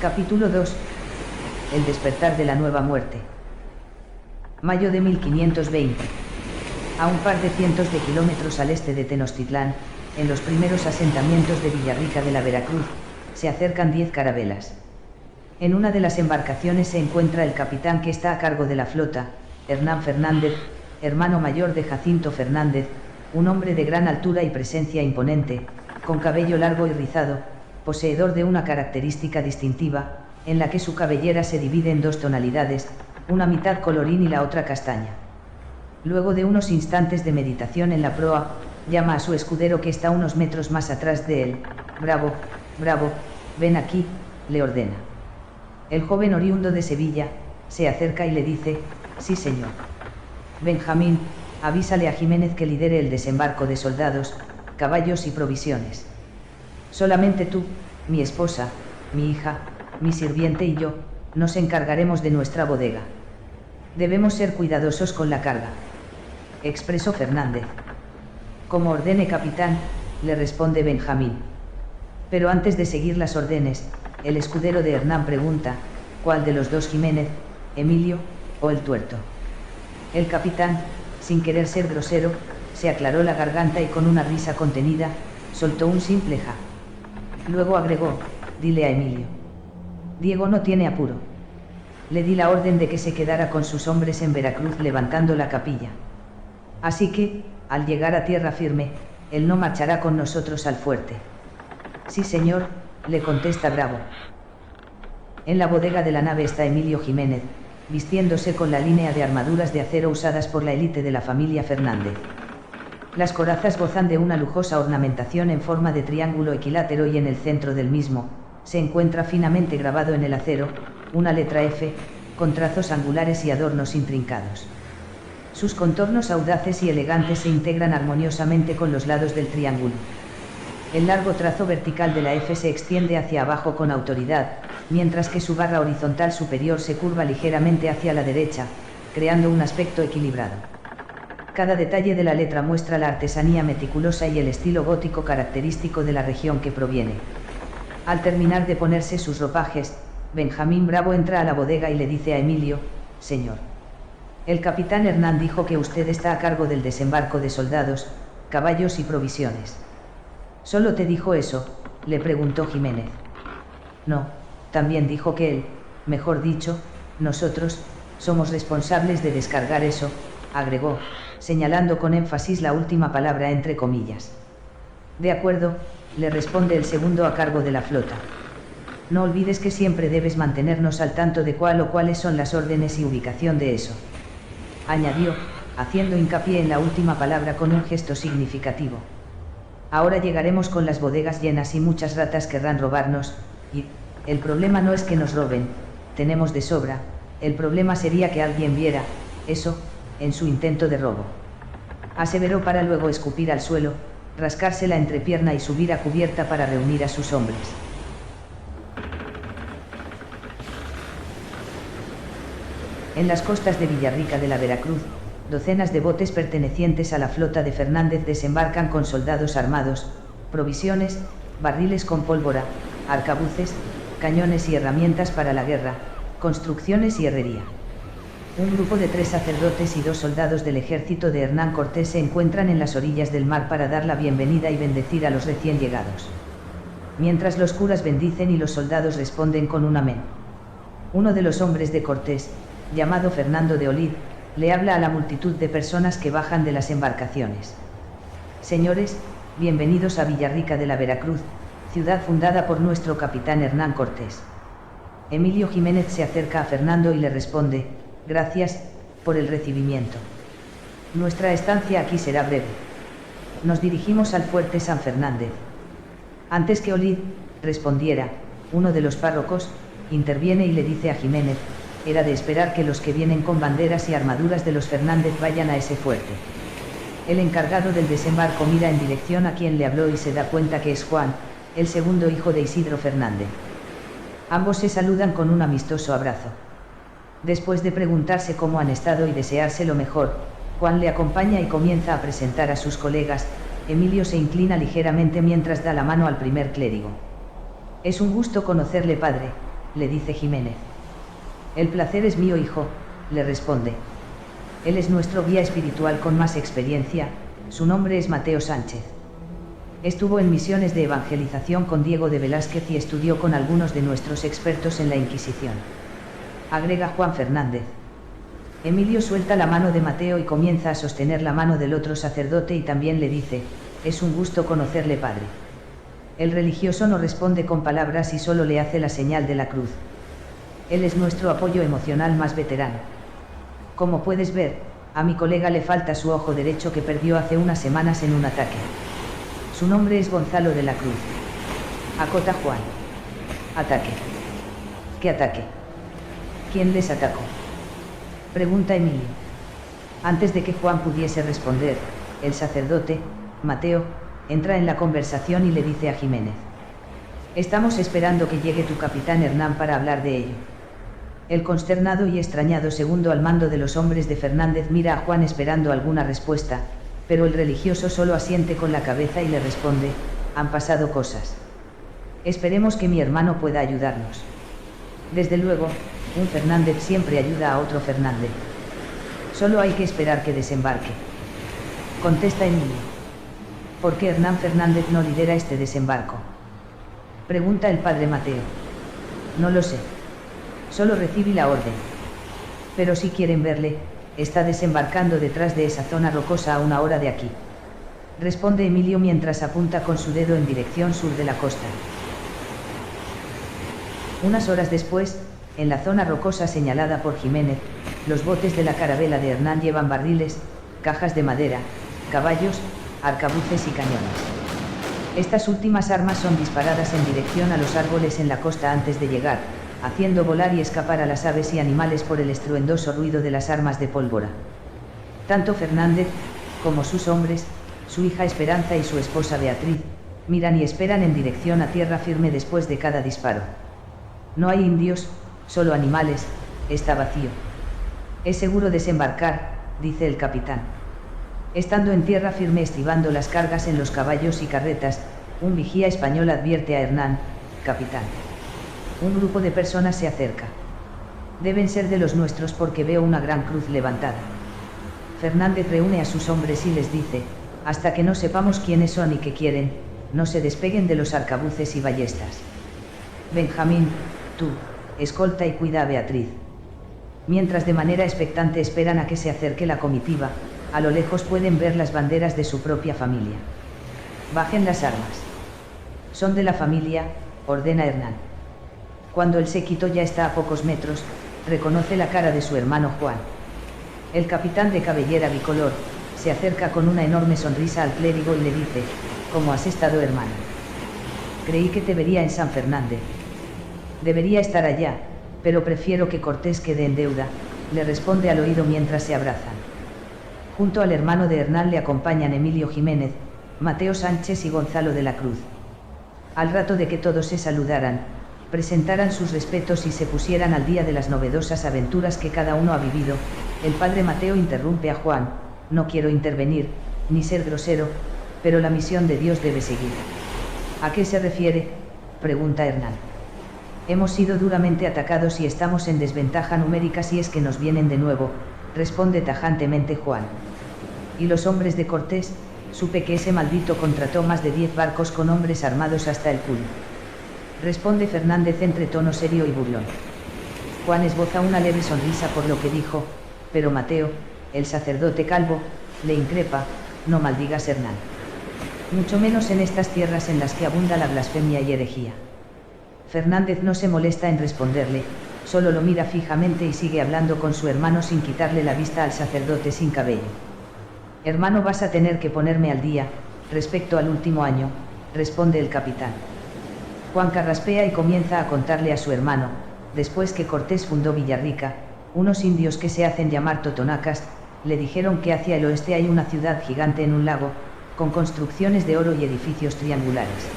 Capítulo 2. El despertar de la nueva muerte. Mayo de 1520. A un par de cientos de kilómetros al este de Tenochtitlán, en los primeros asentamientos de Villarrica de la Veracruz, se acercan 10 carabelas. En una de las embarcaciones se encuentra el capitán que está a cargo de la flota, Hernán Fernández, hermano mayor de Jacinto Fernández, un hombre de gran altura y presencia imponente, con cabello largo y rizado, poseedor de una característica distintiva, en la que su cabellera se divide en dos tonalidades, una mitad colorín y la otra castaña. Luego de unos instantes de meditación en la proa, llama a su escudero que está unos metros más atrás de él. Bravo, bravo, ven aquí, le ordena. El joven oriundo de Sevilla, se acerca y le dice, sí señor. Benjamín, avísale a Jiménez que lidere el desembarco de soldados, caballos y provisiones. Solamente tú, mi esposa, mi hija, mi sirviente y yo, nos encargaremos de nuestra bodega. Debemos ser cuidadosos con la carga. Expresó Fernández. Como ordene capitán, le responde Benjamín. Pero antes de seguir las órdenes, el escudero de Hernán pregunta, ¿cuál de los dos Jiménez, Emilio, o el tuerto? El capitán, sin querer ser grosero, se aclaró la garganta y con una risa contenida, soltó un simple ja. Luego agregó, dile a Emilio. Diego no tiene apuro. Le di la orden de que se quedara con sus hombres en Veracruz levantando la capilla. Así que, al llegar a tierra firme, él no marchará con nosotros al fuerte. Sí señor, le contesta Bravo. En la bodega de la nave está Emilio Jiménez, vistiéndose con la línea de armaduras de acero usadas por la élite de la familia Fernández. Las corazas gozan de una lujosa ornamentación en forma de triángulo equilátero y en el centro del mismo, se encuentra finamente grabado en el acero, una letra F, con trazos angulares y adornos intrincados. Sus contornos audaces y elegantes se integran armoniosamente con los lados del triángulo. El largo trazo vertical de la F se extiende hacia abajo con autoridad, mientras que su barra horizontal superior se curva ligeramente hacia la derecha, creando un aspecto equilibrado. Cada detalle de la letra muestra la artesanía meticulosa y el estilo gótico característico de la región que proviene. Al terminar de ponerse sus ropajes, Benjamín Bravo entra a la bodega y le dice a Emilio, señor. El capitán Hernán dijo que usted está a cargo del desembarco de soldados, caballos y provisiones. ¿Solo te dijo eso?, le preguntó Jiménez. No, también dijo que él, mejor dicho, nosotros, somos responsables de descargar eso, agregó, señalando con énfasis la última palabra entre comillas. De acuerdo, le responde el segundo a cargo de la flota. No olvides que siempre debes mantenernos al tanto de cuál o cuáles son las órdenes y ubicación de eso. Añadió, haciendo hincapié en la última palabra con un gesto significativo. Ahora llegaremos con las bodegas llenas y muchas ratas querrán robarnos, y, el problema no es que nos roben, tenemos de sobra, el problema sería que alguien viera, eso, en su intento de robo. Aseveró para luego escupir al suelo, rascarse la entrepierna y subir a cubierta para reunir a sus hombres. En las costas de Villarrica de la Veracruz, docenas de botes pertenecientes a la flota de Fernández desembarcan con soldados armados, provisiones, barriles con pólvora, arcabuces, cañones y herramientas para la guerra, construcciones y herrería. Un grupo de 3 sacerdotes y 2 soldados del ejército de Hernán Cortés se encuentran en las orillas del mar para dar la bienvenida y bendecir a los recién llegados. Mientras los curas bendicen y los soldados responden con un amén. Uno de los hombres de Cortés, llamado Fernando de Olid, le habla a la multitud de personas que bajan de las embarcaciones. Señores, bienvenidos a Villarrica de la Veracruz, ciudad fundada por nuestro capitán Hernán Cortés. Emilio Jiménez se acerca a Fernando y le responde, gracias, por el recibimiento. Nuestra estancia aquí será breve. Nos dirigimos al fuerte San Fernández. Antes que Olid respondiera, uno de los párrocos interviene y le dice a Jiménez, era de esperar que los que vienen con banderas y armaduras de los Fernández vayan a ese fuerte. El encargado del desembarco mira en dirección a quien le habló y se da cuenta que es Juan, el segundo hijo de Isidro Fernández. Ambos se saludan con un amistoso abrazo. Después de preguntarse cómo han estado y desearse lo mejor, Juan le acompaña y comienza a presentar a sus colegas. Emilio se inclina ligeramente mientras da la mano al primer clérigo. Es un gusto conocerle, padre, le dice Jiménez. El placer es mío, hijo, le responde. Él es nuestro guía espiritual con más experiencia, su nombre es Mateo Sánchez. Estuvo en misiones de evangelización con Diego de Velázquez y estudió con algunos de nuestros expertos en la Inquisición. Agrega Juan Fernández. Emilio suelta la mano de Mateo y comienza a sostener la mano del otro sacerdote y también le dice, es un gusto conocerle, padre. El religioso no responde con palabras y solo le hace la señal de la cruz. Él es nuestro apoyo emocional más veterano. Como puedes ver, a mi colega le falta su ojo derecho que perdió hace unas semanas en un ataque. Su nombre es Gonzalo de la Cruz. Acota Juan. Ataque. ¿Qué ataque? ¿Quién les atacó? Pregunta Emilio. Antes de que Juan pudiese responder, el sacerdote, Mateo, entra en la conversación y le dice a Jiménez. Estamos esperando que llegue tu capitán Hernán para hablar de ello. El consternado y extrañado segundo al mando de los hombres de Fernández mira a Juan esperando alguna respuesta, pero el religioso solo asiente con la cabeza y le responde, han pasado cosas. Esperemos que mi hermano pueda ayudarnos. Desde luego, un Fernández siempre ayuda a otro Fernández. Solo hay que esperar que desembarque. Contesta Emilio. ¿Por qué Hernán Fernández no lidera este desembarco? Pregunta el padre Mateo. No lo sé. Solo recibí la orden. Pero si quieren verle, está desembarcando detrás de esa zona rocosa a 1 hora de aquí. Responde Emilio mientras apunta con su dedo en dirección sur de la costa. Unas horas después, en la zona rocosa señalada por Jiménez, los botes de la carabela de Hernán llevan barriles, cajas de madera, caballos, arcabuces y cañones. Estas últimas armas son disparadas en dirección a los árboles en la costa antes de llegar, haciendo volar y escapar a las aves y animales por el estruendoso ruido de las armas de pólvora. Tanto Fernández, como sus hombres, su hija Esperanza y su esposa Beatriz, miran y esperan en dirección a tierra firme después de cada disparo. No hay indios, solo animales, está vacío. Es seguro desembarcar, dice el capitán. Estando en tierra firme estribando las cargas en los caballos y carretas, un vigía español advierte a Hernán, capitán. Un grupo de personas se acerca. Deben ser de los nuestros porque veo una gran cruz levantada. Fernández reúne a sus hombres y les dice, hasta que no sepamos quiénes son y qué quieren, no se despeguen de los arcabuces y ballestas. Benjamín, tú, escolta y cuida a Beatriz. Mientras de manera expectante esperan a que se acerque la comitiva, a lo lejos pueden ver las banderas de su propia familia. Bajen las armas. Son de la familia, ordena Hernán. Cuando el séquito ya está a pocos metros, reconoce la cara de su hermano Juan. El capitán de cabellera bicolor, se acerca con una enorme sonrisa al clérigo y le dice, ¿cómo has estado, hermano? Creí que te vería en San Fernández. Debería estar allá, pero prefiero que Cortés quede en deuda, le responde al oído mientras se abrazan. Junto al hermano de Hernán le acompañan Emilio Jiménez, Mateo Sánchez y Gonzalo de la Cruz. Al rato de que todos se saludaran, presentaran sus respetos y se pusieran al día de las novedosas aventuras que cada uno ha vivido, el padre Mateo interrumpe a Juan, no quiero intervenir, ni ser grosero, pero la misión de Dios debe seguir. ¿A qué se refiere?, pregunta Hernán. Hemos sido duramente atacados y estamos en desventaja numérica si es que nos vienen de nuevo, responde tajantemente Juan. Y los hombres de Cortés, supe que ese maldito contrató más de 10 barcos con hombres armados hasta el culo. Responde Fernández entre tono serio y burlón. Juan esboza una leve sonrisa por lo que dijo, pero Mateo, el sacerdote calvo, le increpa, no maldigas, Hernán. Mucho menos en estas tierras en las que abunda la blasfemia y herejía. Fernández no se molesta en responderle, solo lo mira fijamente y sigue hablando con su hermano sin quitarle la vista al sacerdote sin cabello. Hermano, vas a tener que ponerme al día, respecto al último año, responde el capitán. Juan carraspea y comienza a contarle a su hermano, después que Cortés fundó Villarrica, unos indios que se hacen llamar totonacas, le dijeron que hacia el oeste hay una ciudad gigante en un lago, con construcciones de oro y edificios triangulares.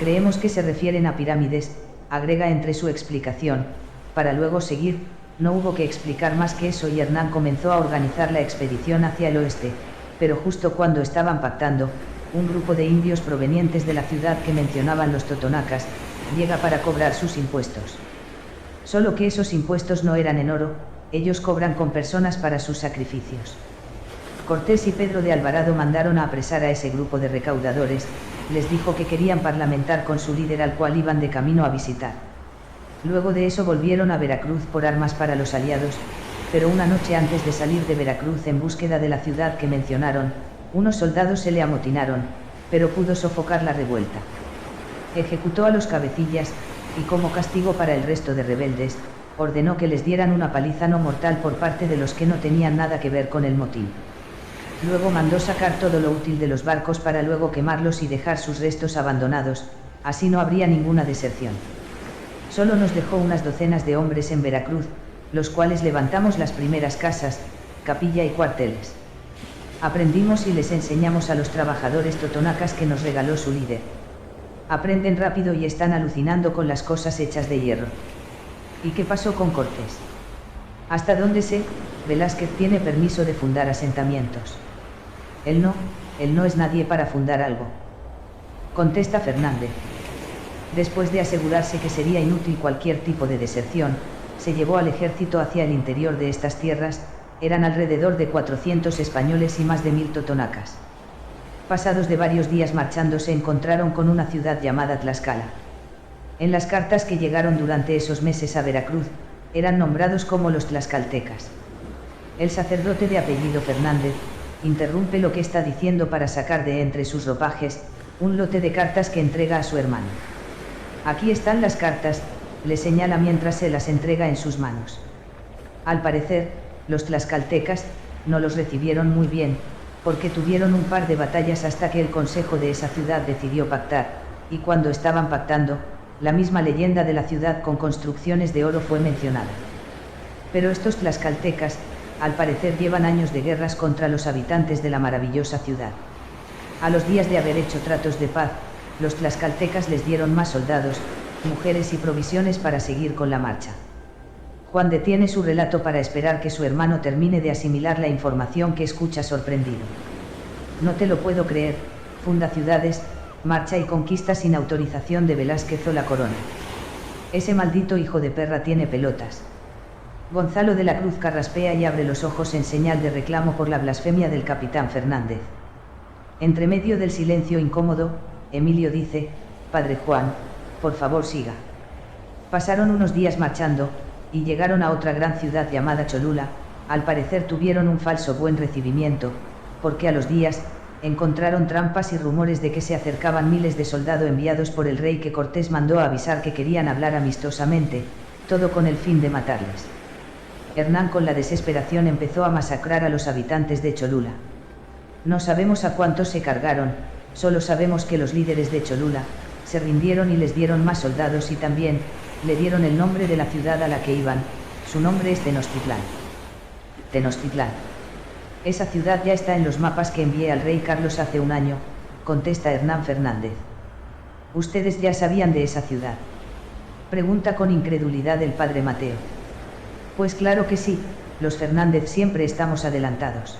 Creemos que se refieren a pirámides, agrega entre su explicación, para luego seguir, no hubo que explicar más que eso y Hernán comenzó a organizar la expedición hacia el oeste, pero justo cuando estaban pactando, un grupo de indios provenientes de la ciudad que mencionaban los totonacas, llega para cobrar sus impuestos. Solo que esos impuestos no eran en oro, ellos cobran con personas para sus sacrificios. Cortés y Pedro de Alvarado mandaron a apresar a ese grupo de recaudadores, les dijo que querían parlamentar con su líder al cual iban de camino a visitar. Luego de eso volvieron a Veracruz por armas para los aliados, pero una noche antes de salir de Veracruz en búsqueda de la ciudad que mencionaron, unos soldados se le amotinaron, pero pudo sofocar la revuelta. Ejecutó a los cabecillas, y como castigo para el resto de rebeldes, ordenó que les dieran una paliza no mortal por parte de los que no tenían nada que ver con el motín. Luego mandó sacar todo lo útil de los barcos para luego quemarlos y dejar sus restos abandonados, así no habría ninguna deserción. Solo nos dejó unas docenas de hombres en Veracruz, los cuales levantamos las primeras casas, capilla y cuarteles. Aprendimos y les enseñamos a los trabajadores totonacas que nos regaló su líder. Aprenden rápido y están alucinando con las cosas hechas de hierro. ¿Y qué pasó con Cortés? Hasta donde sé, Velázquez tiene permiso de fundar asentamientos. Él no es nadie para fundar algo. Contesta Fernández. Después de asegurarse que sería inútil cualquier tipo de deserción, se llevó al ejército hacia el interior de estas tierras, eran alrededor de 400 españoles y más de 1000 totonacas. Pasados de varios días marchando se encontraron con una ciudad llamada Tlaxcala. En las cartas que llegaron durante esos meses a Veracruz, eran nombrados como los tlaxcaltecas. El sacerdote de apellido Fernández, interrumpe lo que está diciendo para sacar de entre sus ropajes, un lote de cartas que entrega a su hermano. Aquí están las cartas, le señala mientras se las entrega en sus manos. Al parecer, los tlaxcaltecas, no los recibieron muy bien, porque tuvieron un par de batallas hasta que el consejo de esa ciudad decidió pactar, y cuando estaban pactando, la misma leyenda de la ciudad con construcciones de oro fue mencionada. Pero estos tlaxcaltecas, al parecer llevan años de guerras contra los habitantes de la maravillosa ciudad. A los días de haber hecho tratos de paz, los tlaxcaltecas les dieron más soldados, mujeres y provisiones para seguir con la marcha. Juan detiene su relato para esperar que su hermano termine de asimilar la información que escucha sorprendido. No te lo puedo creer, funda ciudades, marcha y conquista sin autorización de Velázquez o la corona. Ese maldito hijo de perra tiene pelotas. Gonzalo de la Cruz carraspea y abre los ojos en señal de reclamo por la blasfemia del capitán Fernández. Entre medio del silencio incómodo, Emilio dice, Padre Juan, por favor siga. Pasaron unos días marchando, y llegaron a otra gran ciudad llamada Cholula, al parecer tuvieron un falso buen recibimiento, porque a los días, encontraron trampas y rumores de que se acercaban miles de soldados enviados por el rey que Cortés mandó a avisar que querían hablar amistosamente, todo con el fin de matarles. Hernán con la desesperación empezó a masacrar a los habitantes de Cholula. No sabemos a cuántos se cargaron, solo sabemos que los líderes de Cholula, se rindieron y les dieron más soldados y también, le dieron el nombre de la ciudad a la que iban, su nombre es Tenochtitlán. Tenochtitlán. Esa ciudad ya está en los mapas que envié al rey Carlos hace un año, contesta Hernán Fernández. ¿Ustedes ya sabían de esa ciudad? Pregunta con incredulidad el padre Mateo. Pues claro que sí, los Fernández siempre estamos adelantados.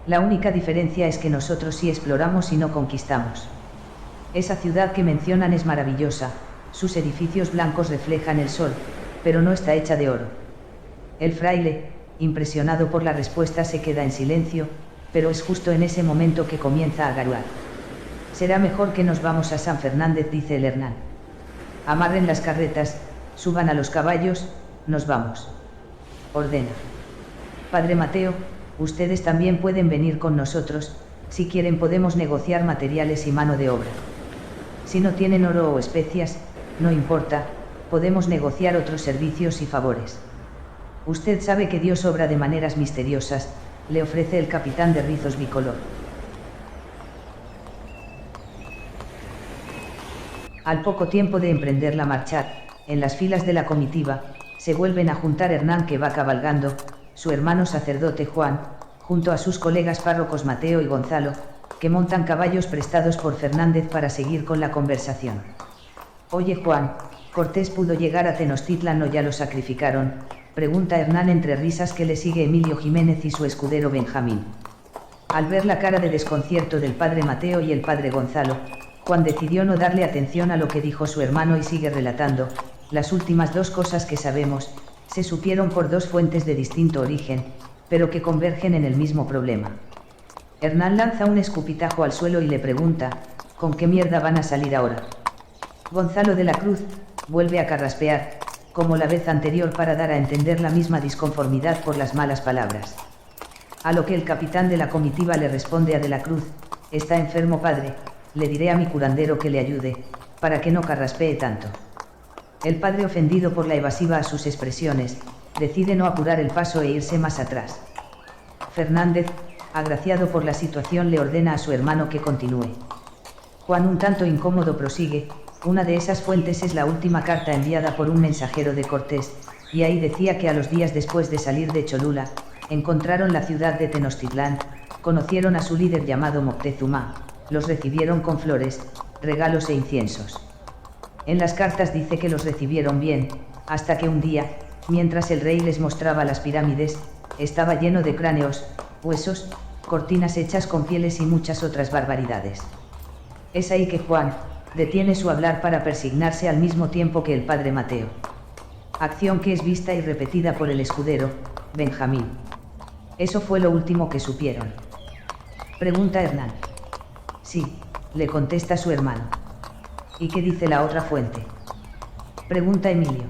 La única diferencia es que nosotros sí exploramos y no conquistamos. Esa ciudad que mencionan es maravillosa, sus edificios blancos reflejan el sol, pero no está hecha de oro. El fraile, impresionado por la respuesta, se queda en silencio, pero es justo en ese momento que comienza a garuar. Será mejor que nos vamos a San Fernández, dice el Hernán. Amarren las carretas, suban a los caballos, nos vamos. Ordena. Padre Mateo, ustedes también pueden venir con nosotros, si quieren podemos negociar materiales y mano de obra. Si no tienen oro o especias, no importa, podemos negociar otros servicios y favores. Usted sabe que Dios obra de maneras misteriosas, le ofrece el capitán de rizos bicolor. Al poco tiempo de emprender la marcha, en las filas de la comitiva, se vuelven a juntar Hernán que va cabalgando, su hermano sacerdote Juan, junto a sus colegas párrocos Mateo y Gonzalo, que montan caballos prestados por Fernández para seguir con la conversación. Oye Juan, ¿Cortés pudo llegar a Tenochtitlán o ya lo sacrificaron?, pregunta Hernán entre risas que le sigue Emilio Jiménez y su escudero Benjamín. Al ver la cara de desconcierto del padre Mateo y el padre Gonzalo, Juan decidió no darle atención a lo que dijo su hermano y sigue relatando, las últimas dos cosas que sabemos, se supieron por dos fuentes de distinto origen, pero que convergen en el mismo problema. Hernán lanza un escupitajo al suelo y le pregunta, ¿con qué mierda van a salir ahora? Gonzalo de la Cruz vuelve a carraspear, como la vez anterior, para dar a entender la misma disconformidad por las malas palabras. A lo que el capitán de la comitiva le responde a de la Cruz, está enfermo padre, le diré a mi curandero que le ayude, para que no carraspee tanto. El padre, ofendido por la evasiva a sus expresiones, decide no apurar el paso e irse más atrás. Fernández, agraciado por la situación, le ordena a su hermano que continúe. Juan, un tanto incómodo, prosigue, una de esas fuentes es la última carta enviada por un mensajero de Cortés, y ahí decía que a los días después de salir de Cholula, encontraron la ciudad de Tenochtitlán, conocieron a su líder llamado Moctezuma, los recibieron con flores, regalos e inciensos. En las cartas dice que los recibieron bien, hasta que un día, mientras el rey les mostraba las pirámides, estaba lleno de cráneos, huesos, cortinas hechas con pieles y muchas otras barbaridades. Es ahí que Juan detiene su hablar para persignarse al mismo tiempo que el padre Mateo. Acción que es vista y repetida por el escudero, Benjamín. ¿Eso fue lo último que supieron?, pregunta Hernán. Sí, le contesta su hermano. ¿Y qué dice la otra fuente?, pregunta Emilio.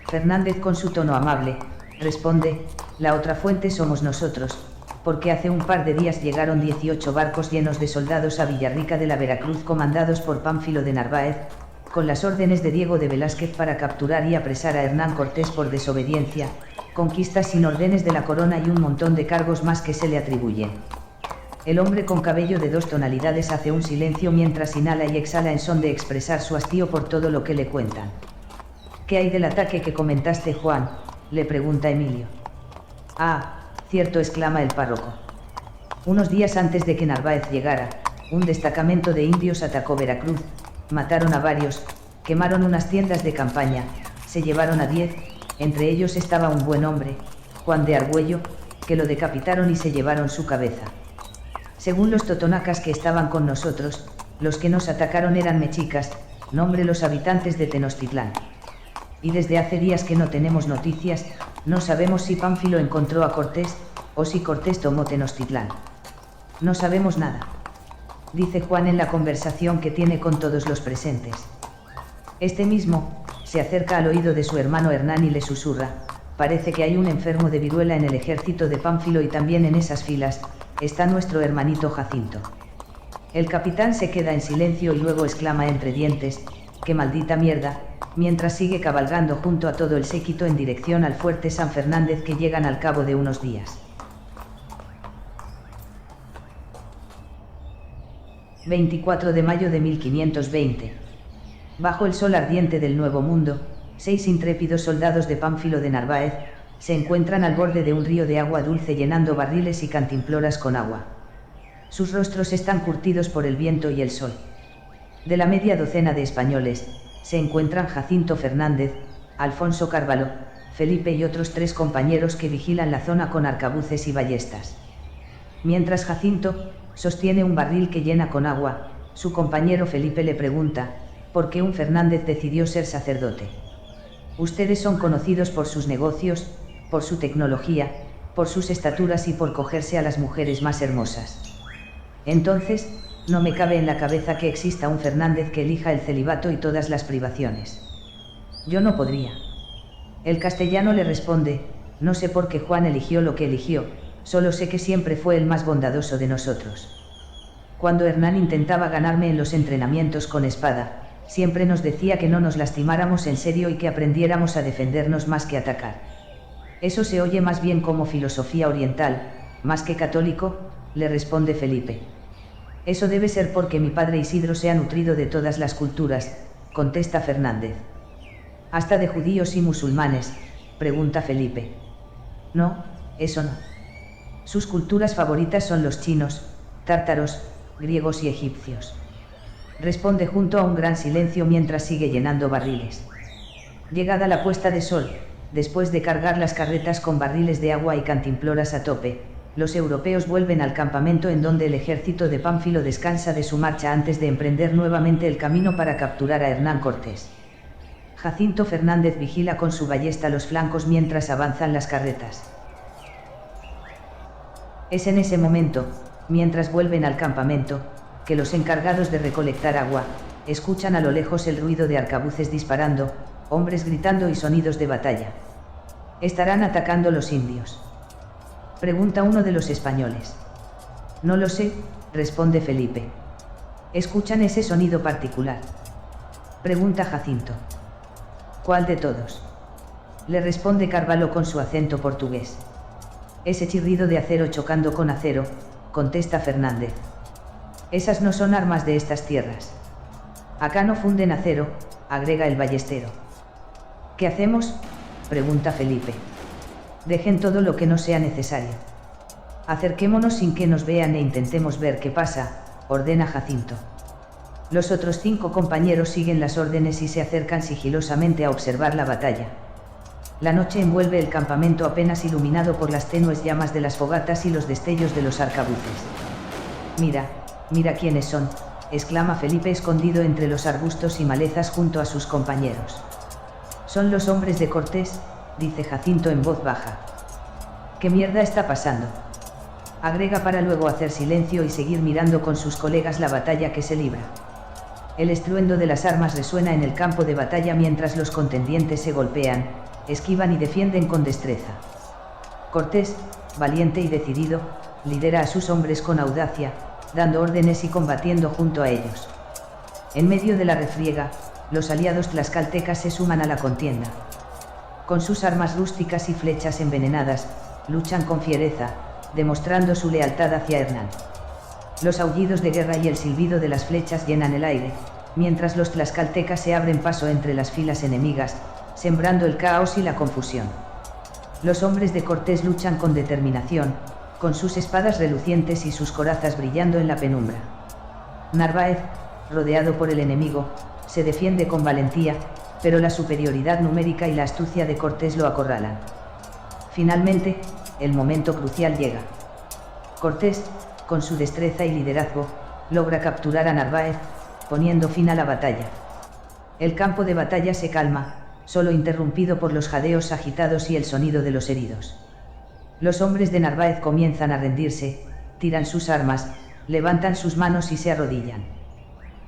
Fernández, con su tono amable, responde, la otra fuente somos nosotros, porque hace un par de días llegaron 18 barcos llenos de soldados a Villarrica de la Veracruz, comandados por Pánfilo de Narváez, con las órdenes de Diego de Velázquez para capturar y apresar a Hernán Cortés por desobediencia, conquistas sin órdenes de la corona y un montón de cargos más que se le atribuyen. El hombre con cabello de 2 tonalidades hace un silencio mientras inhala y exhala en son de expresar su hastío por todo lo que le cuentan. ¿Qué hay del ataque que comentaste, Juan?, le pregunta Emilio. Ah, cierto, exclama el párroco. Unos días antes de que Narváez llegara, un destacamento de indios atacó Veracruz, mataron a varios, quemaron unas tiendas de campaña, se llevaron a 10, entre ellos estaba un buen hombre, Juan de Argüello, que lo decapitaron y se llevaron su cabeza. Según los totonacas que estaban con nosotros, los que nos atacaron eran mexicas, nombre los habitantes de Tenochtitlán. Y desde hace días que no tenemos noticias, no sabemos si Pánfilo encontró a Cortés, o si Cortés tomó Tenochtitlán. No sabemos nada, dice Juan en la conversación que tiene con todos los presentes. Este mismo se acerca al oído de su hermano Hernán y le susurra, parece que hay un enfermo de viruela en el ejército de Pánfilo y también en esas filas está nuestro hermanito Jacinto. El capitán se queda en silencio y luego exclama entre dientes, ¡qué maldita mierda!, mientras sigue cabalgando junto a todo el séquito en dirección al fuerte San Fernández, que llegan al cabo de unos días. 24 de mayo de 1520. Bajo el sol ardiente del Nuevo Mundo, 6 intrépidos soldados de Pánfilo de Narváez se encuentran al borde de un río de agua dulce llenando barriles y cantimploras con agua. Sus rostros están curtidos por el viento y el sol. De la media docena de españoles, se encuentran Jacinto Fernández, Alfonso Carvalho, Felipe y otros 3 compañeros que vigilan la zona con arcabuces y ballestas. Mientras Jacinto sostiene un barril que llena con agua, su compañero Felipe le pregunta, ¿por qué un Fernández decidió ser sacerdote? Ustedes son conocidos por sus negocios, por su tecnología, por sus estaturas y por cogerse a las mujeres más hermosas. Entonces, no me cabe en la cabeza que exista un Fernández que elija el celibato y todas las privaciones. Yo no podría. El castellano le responde, no sé por qué Juan eligió lo que eligió, solo sé que siempre fue el más bondadoso de nosotros. Cuando Hernán intentaba ganarme en los entrenamientos con espada, siempre nos decía que no nos lastimáramos en serio y que aprendiéramos a defendernos más que atacar. Eso se oye más bien como filosofía oriental, más que católico, le responde Felipe. Eso debe ser porque mi padre Isidro se ha nutrido de todas las culturas, contesta Fernández. ¿Hasta de judíos y musulmanes?, pregunta Felipe. No, eso no. Sus culturas favoritas son los chinos, tártaros, griegos y egipcios. Responde junto a un gran silencio mientras sigue llenando barriles. Llegada la puesta de sol, después de cargar las carretas con barriles de agua y cantimploras a tope, los europeos vuelven al campamento en donde el ejército de Pánfilo descansa de su marcha antes de emprender nuevamente el camino para capturar a Hernán Cortés. Jacinto Fernández vigila con su ballesta los flancos mientras avanzan las carretas. Es en ese momento, mientras vuelven al campamento, que los encargados de recolectar agua, escuchan a lo lejos el ruido de arcabuces disparando, hombres gritando y sonidos de batalla. ¿Estarán atacando los indios?, pregunta uno de los españoles. No lo sé, responde Felipe. ¿Escuchan ese sonido particular?, pregunta Jacinto. ¿Cuál de todos?, le responde Carvalho con su acento portugués. Ese chirrido de acero chocando con acero, contesta Fernández. Esas no son armas de estas tierras. Acá no funden acero, agrega el ballestero. ¿Qué hacemos?, pregunta Felipe. Dejen todo lo que no sea necesario. Acerquémonos sin que nos vean e intentemos ver qué pasa, ordena Jacinto. Los otros 5 compañeros siguen las órdenes y se acercan sigilosamente a observar la batalla. La noche envuelve el campamento apenas iluminado por las tenues llamas de las fogatas y los destellos de los arcabuces. Mira, mira quiénes son, exclama Felipe escondido entre los arbustos y malezas junto a sus compañeros. Son los hombres de Cortés, dice Jacinto en voz baja. ¿Qué mierda está pasando?, agrega para luego hacer silencio y seguir mirando con sus colegas la batalla que se libra. El estruendo de las armas resuena en el campo de batalla mientras los contendientes se golpean, esquivan y defienden con destreza. Cortés, valiente y decidido, lidera a sus hombres con audacia, dando órdenes y combatiendo junto a ellos. En medio de la refriega, los aliados tlaxcaltecas se suman a la contienda. Con sus armas rústicas y flechas envenenadas, luchan con fiereza, demostrando su lealtad hacia Hernán. Los aullidos de guerra y el silbido de las flechas llenan el aire, mientras los tlaxcaltecas se abren paso entre las filas enemigas, sembrando el caos y la confusión. Los hombres de Cortés luchan con determinación, con sus espadas relucientes y sus corazas brillando en la penumbra. Narváez, rodeado por el enemigo, se defiende con valentía, pero la superioridad numérica y la astucia de Cortés lo acorralan. Finalmente, el momento crucial llega. Cortés, con su destreza y liderazgo, logra capturar a Narváez, poniendo fin a la batalla. El campo de batalla se calma, solo interrumpido por los jadeos agitados y el sonido de los heridos. Los hombres de Narváez comienzan a rendirse, tiran sus armas, levantan sus manos y se arrodillan.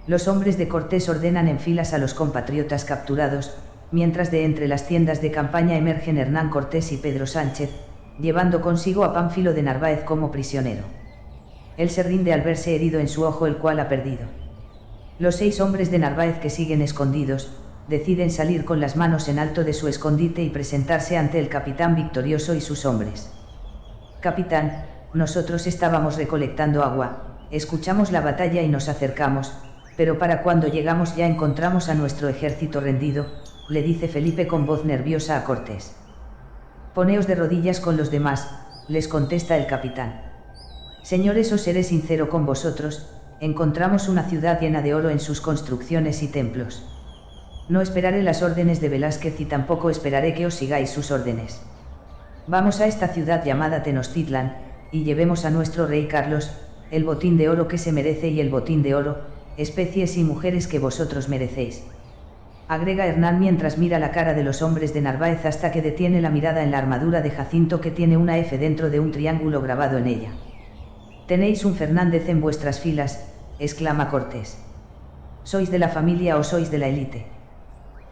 Los hombres de Cortés ordenan en filas a los compatriotas capturados, mientras de entre las tiendas de campaña emergen Hernán Cortés y Pedro Sánchez, llevando consigo a Pánfilo de Narváez como prisionero. Él se rinde al verse herido en su ojo, el cual ha perdido. Los 6 hombres de Narváez que siguen escondidos, deciden salir con las manos en alto de su escondite y presentarse ante el capitán victorioso y sus hombres. Capitán, nosotros estábamos recolectando agua, escuchamos la batalla y nos acercamos, pero para cuando llegamos ya encontramos a nuestro ejército rendido, le dice Felipe con voz nerviosa a Cortés. Poneos de rodillas con los demás, les contesta el capitán. Señores, os seré sincero con vosotros, encontramos una ciudad llena de oro en sus construcciones y templos. No esperaré las órdenes de Velázquez y tampoco esperaré que os sigáis sus órdenes. Vamos a esta ciudad llamada Tenochtitlan, y llevemos a nuestro rey Carlos, el botín de oro que se merece y el botín de oro, especies y mujeres que vosotros merecéis. Agrega Hernán mientras mira la cara de los hombres de Narváez hasta que detiene la mirada en la armadura de Jacinto que tiene una F dentro de un triángulo grabado en ella. Tenéis un Fernández en vuestras filas, exclama Cortés. ¿Sois de la familia o sois de la élite?,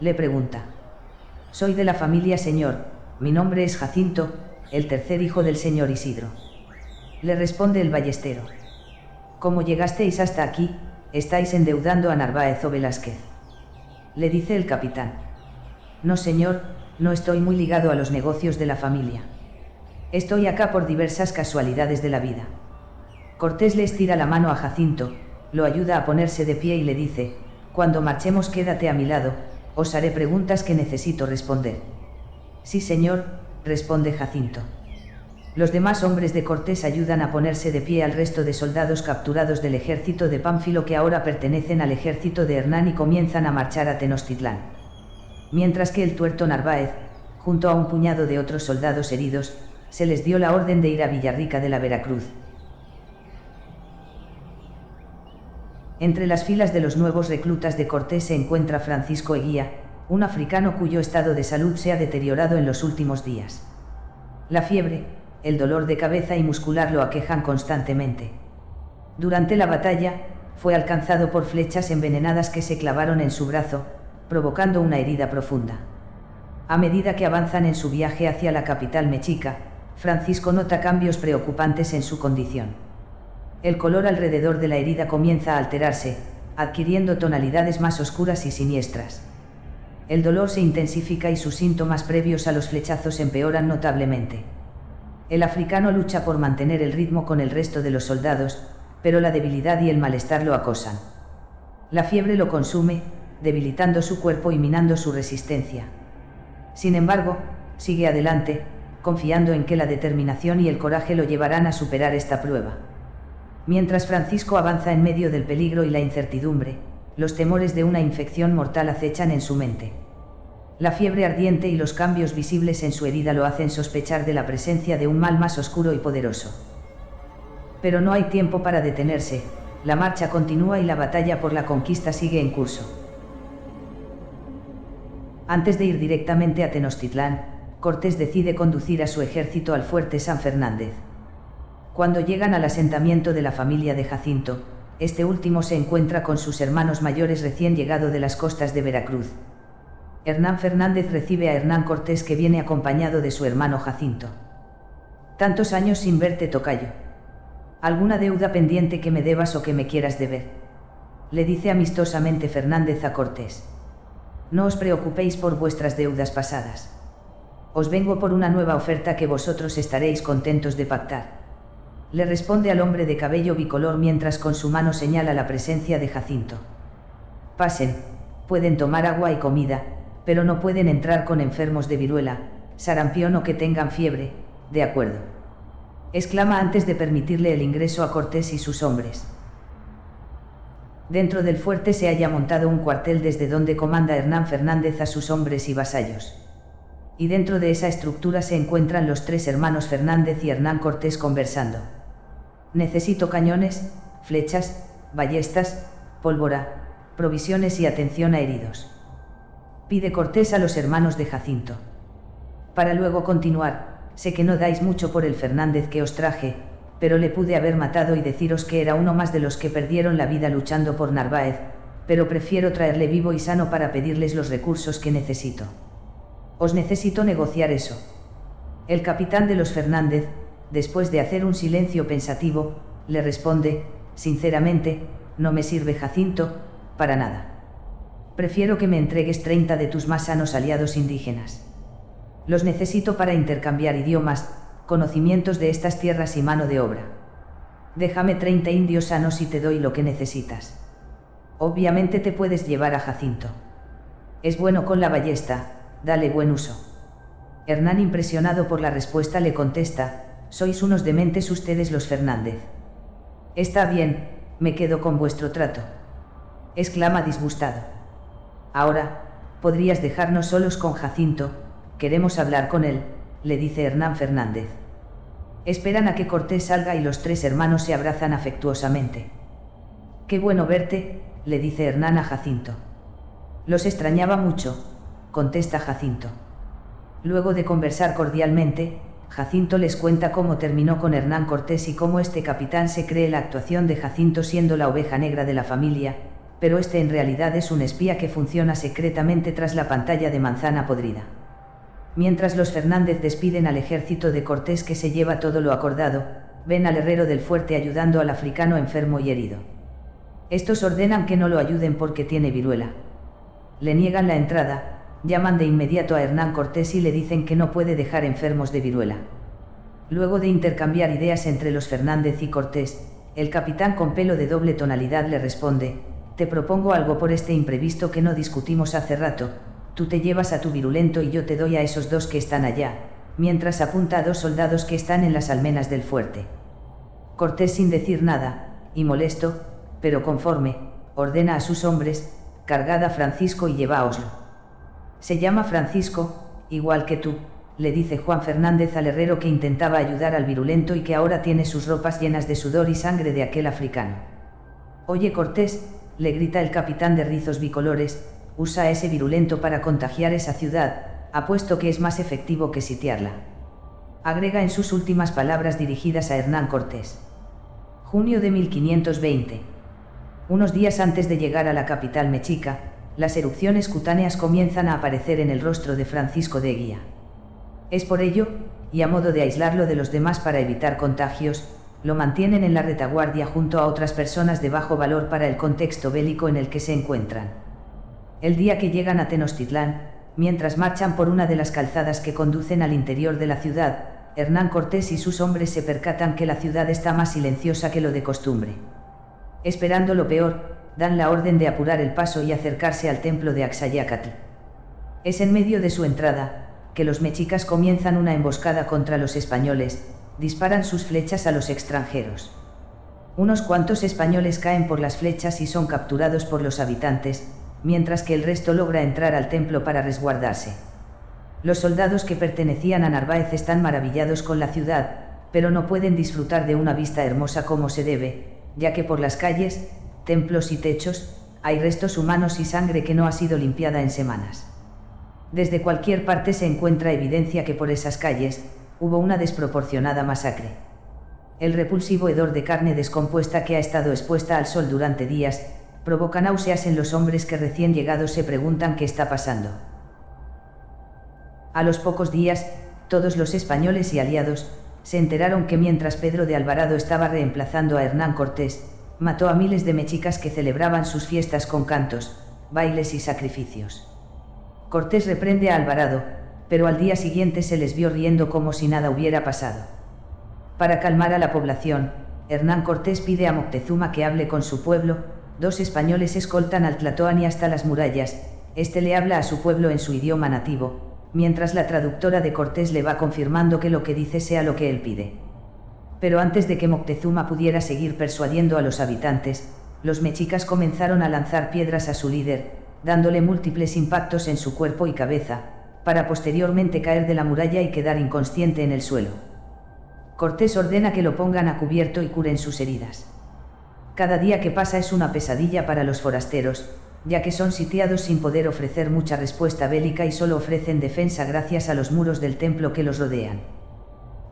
le pregunta. Soy de la familia, señor, mi nombre es Jacinto, el tercer hijo del señor Isidro. Le responde el ballestero. ¿Cómo llegasteis hasta aquí? ¿Estáis endeudando a Narváez o Velázquez?, le dice el capitán. No, señor, no estoy muy ligado a los negocios de la familia. Estoy acá por diversas casualidades de la vida. Cortés le estira la mano a Jacinto, lo ayuda a ponerse de pie y le dice, cuando marchemos quédate a mi lado, os haré preguntas que necesito responder. Sí, señor, responde Jacinto. Los demás hombres de Cortés ayudan a ponerse de pie al resto de soldados capturados del ejército de Pánfilo que ahora pertenecen al ejército de Hernán y comienzan a marchar a Tenochtitlán. Mientras que el tuerto Narváez, junto a un puñado de otros soldados heridos, se les dio la orden de ir a Villarrica de la Veracruz. Entre las filas de los nuevos reclutas de Cortés se encuentra Francisco Eguía, un africano cuyo estado de salud se ha deteriorado en los últimos días. La fiebre, el dolor de cabeza y muscular lo aquejan constantemente. Durante la batalla, fue alcanzado por flechas envenenadas que se clavaron en su brazo, provocando una herida profunda. A medida que avanzan en su viaje hacia la capital mexica, Francisco nota cambios preocupantes en su condición. El color alrededor de la herida comienza a alterarse, adquiriendo tonalidades más oscuras y siniestras. El dolor se intensifica y sus síntomas previos a los flechazos empeoran notablemente. El africano lucha por mantener el ritmo con el resto de los soldados, pero la debilidad y el malestar lo acosan. La fiebre lo consume, debilitando su cuerpo y minando su resistencia. Sin embargo, sigue adelante, confiando en que la determinación y el coraje lo llevarán a superar esta prueba. Mientras Francisco avanza en medio del peligro y la incertidumbre, los temores de una infección mortal acechan en su mente. La fiebre ardiente y los cambios visibles en su herida lo hacen sospechar de la presencia de un mal más oscuro y poderoso. Pero no hay tiempo para detenerse, la marcha continúa y la batalla por la conquista sigue en curso. Antes de ir directamente a Tenochtitlán, Cortés decide conducir a su ejército al fuerte San Fernández. Cuando llegan al asentamiento de la familia de Jacinto, este último se encuentra con sus hermanos mayores recién llegado de las costas de Veracruz. Hernán Fernández recibe a Hernán Cortés, que viene acompañado de su hermano Jacinto. Tantos años sin verte, tocayo. ¿Alguna deuda pendiente que me debas o que me quieras deber?, le dice amistosamente Fernández a Cortés. No os preocupéis por vuestras deudas pasadas. Os vengo por una nueva oferta que vosotros estaréis contentos de pactar, le responde al hombre de cabello bicolor mientras con su mano señala la presencia de Jacinto. Pasen, pueden tomar agua y comida, pero no pueden entrar con enfermos de viruela, sarampión o que tengan fiebre, de acuerdo, exclama antes de permitirle el ingreso a Cortés y sus hombres. Dentro del fuerte se halla montado un cuartel desde donde comanda Hernán Fernández a sus hombres y vasallos. Y dentro de esa estructura se encuentran los tres hermanos Fernández y Hernán Cortés conversando. Necesito cañones, flechas, ballestas, pólvora, provisiones y atención a heridos, pide Cortés a los hermanos de Jacinto. Para luego continuar, sé que no dais mucho por el Fernández que os traje, pero le pude haber matado y deciros que era uno más de los que perdieron la vida luchando por Narváez, pero prefiero traerle vivo y sano para pedirles los recursos que necesito. Os necesito negociar eso. El capitán de los Fernández, después de hacer un silencio pensativo, le responde, sinceramente, no me sirve Jacinto, para nada. Prefiero que me entregues 30 de tus más sanos aliados indígenas. Los necesito para intercambiar idiomas, conocimientos de estas tierras y mano de obra. Déjame 30 indios sanos y te doy lo que necesitas. Obviamente te puedes llevar a Jacinto. Es bueno con la ballesta, dale buen uso. Hernán, impresionado por la respuesta, le contesta, sois unos dementes ustedes los Fernández. Está bien, me quedo con vuestro trato, exclama disgustado. Ahora, podrías dejarnos solos con Jacinto, queremos hablar con él, le dice Hernán Fernández. Esperan a que Cortés salga y los tres hermanos se abrazan afectuosamente. Qué bueno verte, le dice Hernán a Jacinto. Los extrañaba mucho, contesta Jacinto. Luego de conversar cordialmente, Jacinto les cuenta cómo terminó con Hernán Cortés y cómo este capitán se cree la actuación de Jacinto siendo la oveja negra de la familia, pero este en realidad es un espía que funciona secretamente tras la pantalla de manzana podrida. Mientras los Fernández despiden al ejército de Cortés, que se lleva todo lo acordado, ven al herrero del fuerte ayudando al africano enfermo y herido. Estos ordenan que no lo ayuden porque tiene viruela. Le niegan la entrada, llaman de inmediato a Hernán Cortés y le dicen que no puede dejar enfermos de viruela. Luego de intercambiar ideas entre los Fernández y Cortés, el capitán con pelo de doble tonalidad le responde, te propongo algo por este imprevisto que no discutimos hace rato, tú te llevas a tu virulento y yo te doy a esos dos que están allá, mientras apunta a dos soldados que están en las almenas del fuerte. Cortés, sin decir nada, y molesto, pero conforme, ordena a sus hombres, cargad a Francisco y lleváoslo. Se llama Francisco, igual que tú, le dice Juan Fernández al herrero que intentaba ayudar al virulento y que ahora tiene sus ropas llenas de sudor y sangre de aquel africano. Oye Cortés, le grita el capitán de rizos bicolores, usa a ese virulento para contagiar esa ciudad, apuesto que es más efectivo que sitiarla. Agrega en sus últimas palabras dirigidas a Hernán Cortés. Junio de 1520. Unos días antes de llegar a la capital mexica, las erupciones cutáneas comienzan a aparecer en el rostro de Francisco de Eguía. Es por ello, y a modo de aislarlo de los demás para evitar contagios, lo mantienen en la retaguardia junto a otras personas de bajo valor para el contexto bélico en el que se encuentran. El día que llegan a Tenochtitlán, mientras marchan por una de las calzadas que conducen al interior de la ciudad, Hernán Cortés y sus hombres se percatan que la ciudad está más silenciosa que lo de costumbre. Esperando lo peor, dan la orden de apurar el paso y acercarse al templo de Axayácatl. Es en medio de su entrada, que los mexicas comienzan una emboscada contra los españoles, disparan sus flechas a los extranjeros. Unos cuantos españoles caen por las flechas y son capturados por los habitantes, mientras que el resto logra entrar al templo para resguardarse. Los soldados que pertenecían a Narváez están maravillados con la ciudad, pero no pueden disfrutar de una vista hermosa como se debe, ya que por las calles, templos y techos, hay restos humanos y sangre que no ha sido limpiada en semanas. Desde cualquier parte se encuentra evidencia que por esas calles, hubo una desproporcionada masacre. El repulsivo hedor de carne descompuesta que ha estado expuesta al sol durante días, provoca náuseas en los hombres que recién llegados se preguntan qué está pasando. A los pocos días, todos los españoles y aliados, se enteraron que mientras Pedro de Alvarado estaba reemplazando a Hernán Cortés, mató a miles de mexicas que celebraban sus fiestas con cantos, bailes y sacrificios. Cortés reprende a Alvarado, pero al día siguiente se les vio riendo como si nada hubiera pasado. Para calmar a la población, Hernán Cortés pide a Moctezuma que hable con su pueblo. 2 españoles escoltan al Tlatoani hasta las murallas, este le habla a su pueblo en su idioma nativo, mientras la traductora de Cortés le va confirmando que lo que dice sea lo que él pide. Pero antes de que Moctezuma pudiera seguir persuadiendo a los habitantes, los mexicas comenzaron a lanzar piedras a su líder, dándole múltiples impactos en su cuerpo y cabeza, para posteriormente caer de la muralla y quedar inconsciente en el suelo. Cortés ordena que lo pongan a cubierto y curen sus heridas. Cada día que pasa es una pesadilla para los forasteros, ya que son sitiados sin poder ofrecer mucha respuesta bélica y solo ofrecen defensa gracias a los muros del templo que los rodean.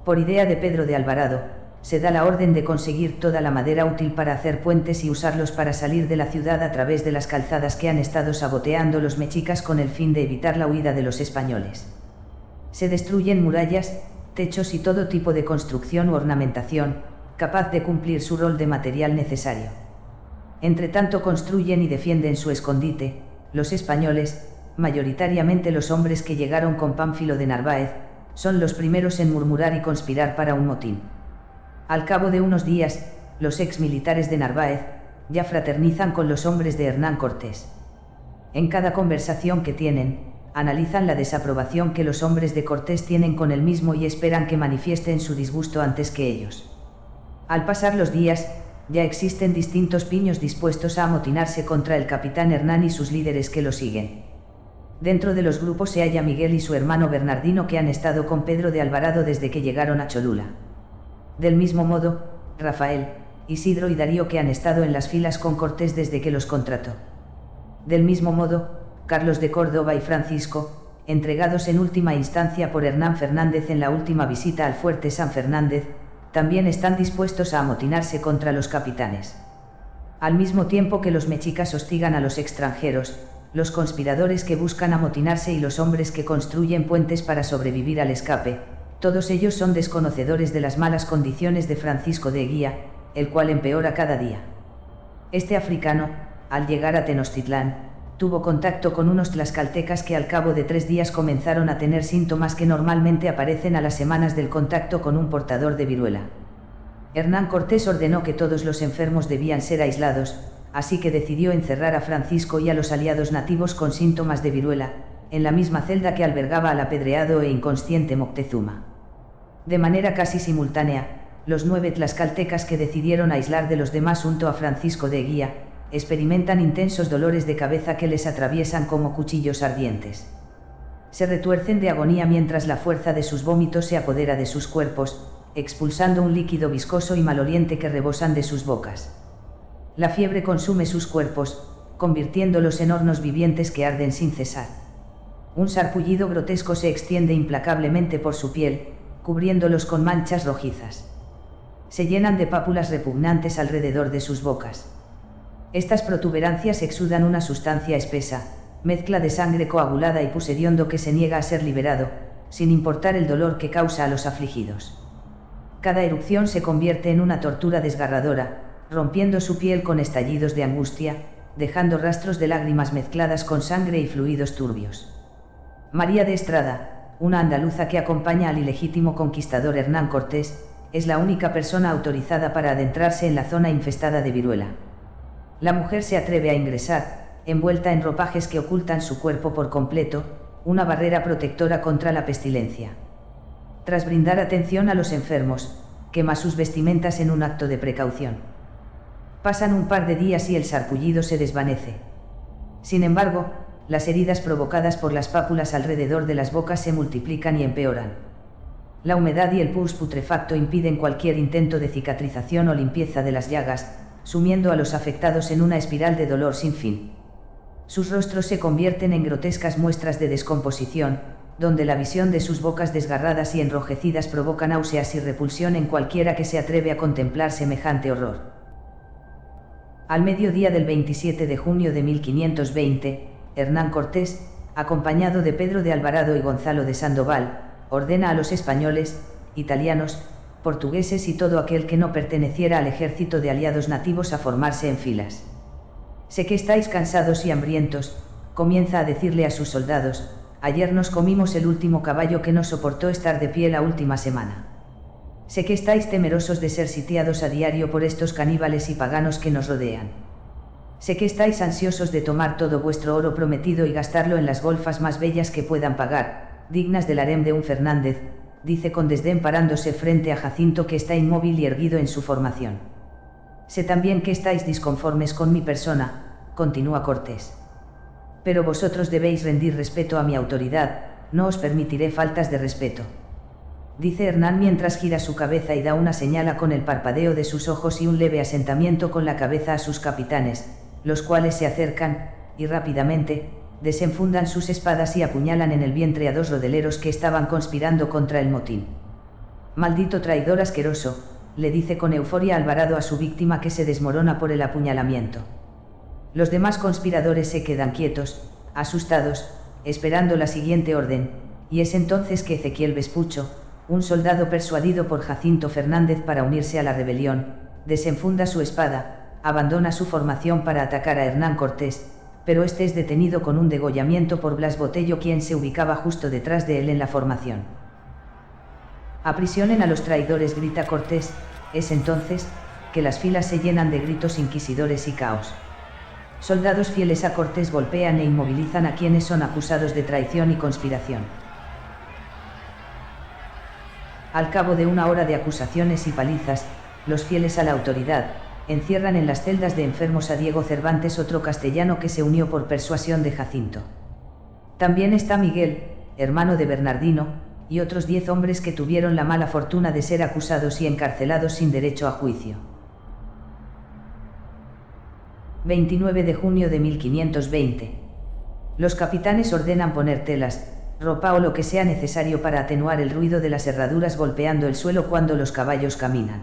Por idea de Pedro de Alvarado, se da la orden de conseguir toda la madera útil para hacer puentes y usarlos para salir de la ciudad a través de las calzadas que han estado saboteando los mexicas con el fin de evitar la huida de los españoles. Se destruyen murallas, techos y todo tipo de construcción u ornamentación, capaz de cumplir su rol de material necesario. Entre tanto construyen y defienden su escondite, los españoles, mayoritariamente los hombres que llegaron con Pánfilo de Narváez, son los primeros en murmurar y conspirar para un motín. Al cabo de unos días, los ex militares de Narváez, ya fraternizan con los hombres de Hernán Cortés. En cada conversación que tienen, analizan la desaprobación que los hombres de Cortés tienen con él mismo y esperan que manifiesten su disgusto antes que ellos. Al pasar los días, ya existen distintos piños dispuestos a amotinarse contra el capitán Hernán y sus líderes que lo siguen. Dentro de los grupos se halla Miguel y su hermano Bernardino que han estado con Pedro de Alvarado desde que llegaron a Cholula. Del mismo modo, Rafael, Isidro y Darío que han estado en las filas con Cortés desde que los contrató. Del mismo modo, Carlos de Córdoba y Francisco, entregados en última instancia por Hernán Fernández en la última visita al fuerte San Fernández, también están dispuestos a amotinarse contra los capitanes. Al mismo tiempo que los mexicas hostigan a los extranjeros, los conspiradores que buscan amotinarse y los hombres que construyen puentes para sobrevivir al escape, todos ellos son desconocedores de las malas condiciones de Francisco de Eguía, el cual empeora cada día. Este africano, al llegar a Tenochtitlán, tuvo contacto con unos tlaxcaltecas que al cabo de 3 días comenzaron a tener síntomas que normalmente aparecen a las semanas del contacto con un portador de viruela. Hernán Cortés ordenó que todos los enfermos debían ser aislados, así que decidió encerrar a Francisco y a los aliados nativos con síntomas de viruela, en la misma celda que albergaba al apedreado e inconsciente Moctezuma. De manera casi simultánea, los 9 tlaxcaltecas que decidieron aislar de los demás junto a Francisco de Eguía, experimentan intensos dolores de cabeza que les atraviesan como cuchillos ardientes. Se retuercen de agonía mientras la fuerza de sus vómitos se apodera de sus cuerpos, expulsando un líquido viscoso y maloliente que rebosan de sus bocas. La fiebre consume sus cuerpos, convirtiéndolos en hornos vivientes que arden sin cesar. Un sarpullido grotesco se extiende implacablemente por su piel, cubriéndolos con manchas rojizas. Se llenan de pápulas repugnantes alrededor de sus bocas. Estas protuberancias exudan una sustancia espesa, mezcla de sangre coagulada y pus hediondo que se niega a ser liberado, sin importar el dolor que causa a los afligidos. Cada erupción se convierte en una tortura desgarradora, rompiendo su piel con estallidos de angustia, dejando rastros de lágrimas mezcladas con sangre y fluidos turbios. María de Estrada, una andaluza que acompaña al ilegítimo conquistador Hernán Cortés, es la única persona autorizada para adentrarse en la zona infestada de viruela. La mujer se atreve a ingresar, envuelta en ropajes que ocultan su cuerpo por completo, una barrera protectora contra la pestilencia. Tras brindar atención a los enfermos, quema sus vestimentas en un acto de precaución. Pasan un par de días y el sarpullido se desvanece. Sin embargo, las heridas provocadas por las pápulas alrededor de las bocas se multiplican y empeoran. La humedad y el pus putrefacto impiden cualquier intento de cicatrización o limpieza de las llagas, sumiendo a los afectados en una espiral de dolor sin fin. Sus rostros se convierten en grotescas muestras de descomposición, donde la visión de sus bocas desgarradas y enrojecidas provoca náuseas y repulsión en cualquiera que se atreve a contemplar semejante horror. Al mediodía del 27 de junio de 1520, Hernán Cortés, acompañado de Pedro de Alvarado y Gonzalo de Sandoval, ordena a los españoles, italianos, portugueses y todo aquel que no perteneciera al ejército de aliados nativos a formarse en filas. Sé que estáis cansados y hambrientos, comienza a decirle a sus soldados, ayer nos comimos el último caballo que no soportó estar de pie la última semana. Sé que estáis temerosos de ser sitiados a diario por estos caníbales y paganos que nos rodean. Sé que estáis ansiosos de tomar todo vuestro oro prometido y gastarlo en las golfas más bellas que puedan pagar, dignas del harem de un Fernández, dice con desdén parándose frente a Jacinto que está inmóvil y erguido en su formación. Sé también que estáis disconformes con mi persona, continúa Cortés. Pero vosotros debéis rendir respeto a mi autoridad, no os permitiré faltas de respeto. Dice Hernán mientras gira su cabeza y da una señal con el parpadeo de sus ojos y un leve asentamiento con la cabeza a sus capitanes, los cuales se acercan, y rápidamente, desenfundan sus espadas y apuñalan en el vientre a dos rodeleros que estaban conspirando contra el motín. Maldito traidor asqueroso, le dice con euforia Alvarado a su víctima que se desmorona por el apuñalamiento. Los demás conspiradores se quedan quietos, asustados, esperando la siguiente orden, y es entonces que Ezequiel Vespucho, un soldado persuadido por Jacinto Fernández para unirse a la rebelión, desenfunda su espada, abandona su formación para atacar a Hernán Cortés, pero este es detenido con un degollamiento por Blas Botello, quien se ubicaba justo detrás de él en la formación. Aprisionen a los traidores, grita Cortés. Es entonces que las filas se llenan de gritos inquisidores y caos. Soldados fieles a Cortés golpean e inmovilizan a quienes son acusados de traición y conspiración. Al cabo de una hora de acusaciones y palizas, los fieles a la autoridad encierran en las celdas de enfermos a Diego Cervantes, otro castellano que se unió por persuasión de Jacinto. También está Miguel, hermano de Bernardino, y otros 10 hombres que tuvieron la mala fortuna de ser acusados y encarcelados sin derecho a juicio. 29 de junio de 1520. Los capitanes ordenan poner telas, ropa o lo que sea necesario para atenuar el ruido de las herraduras golpeando el suelo cuando los caballos caminan.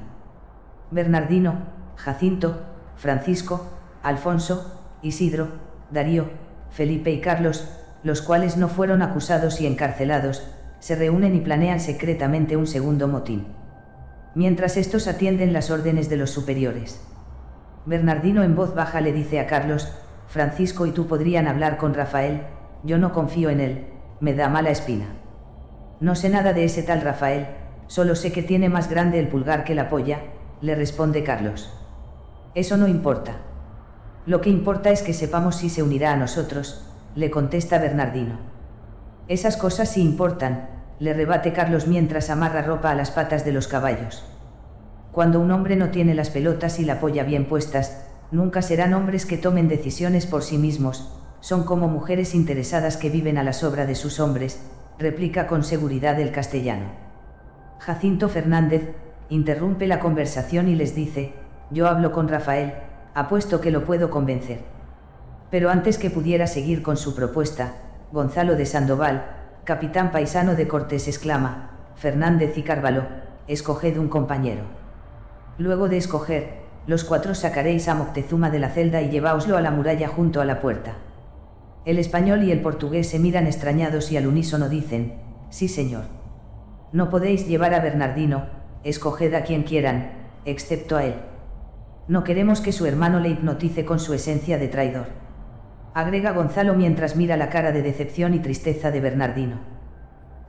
Bernardino, Jacinto, Francisco, Alfonso, Isidro, Darío, Felipe y Carlos, los cuales no fueron acusados y encarcelados, se reúnen y planean secretamente un segundo motín. Mientras estos atienden las órdenes de los superiores. Bernardino en voz baja le dice a Carlos, Francisco y tú podrían hablar con Rafael, yo no confío en él, me da mala espina. No sé nada de ese tal Rafael, solo sé que tiene más grande el pulgar que la polla, le responde Carlos. Eso no importa. Lo que importa es que sepamos si se unirá a nosotros, le contesta Bernardino. Esas cosas sí importan, le rebate Carlos mientras amarra ropa a las patas de los caballos. Cuando un hombre no tiene las pelotas y la polla bien puestas, nunca serán hombres que tomen decisiones por sí mismos, son como mujeres interesadas que viven a la sobra de sus hombres, replica con seguridad el castellano. Jacinto Fernández interrumpe la conversación y les dice, yo hablo con Rafael, apuesto que lo puedo convencer. Pero antes que pudiera seguir con su propuesta, Gonzalo de Sandoval, capitán paisano de Cortés, exclama: Fernández y Carvalho, escoged un compañero. Luego de escoger, los 4 sacaréis a Moctezuma de la celda y lleváoslo a la muralla junto a la puerta. El español y el portugués se miran extrañados y al unísono dicen: sí señor. No podéis llevar a Bernardino, escoged a quien quieran, excepto a él. No queremos que su hermano le hipnotice con su esencia de traidor. Agrega Gonzalo mientras mira la cara de decepción y tristeza de Bernardino.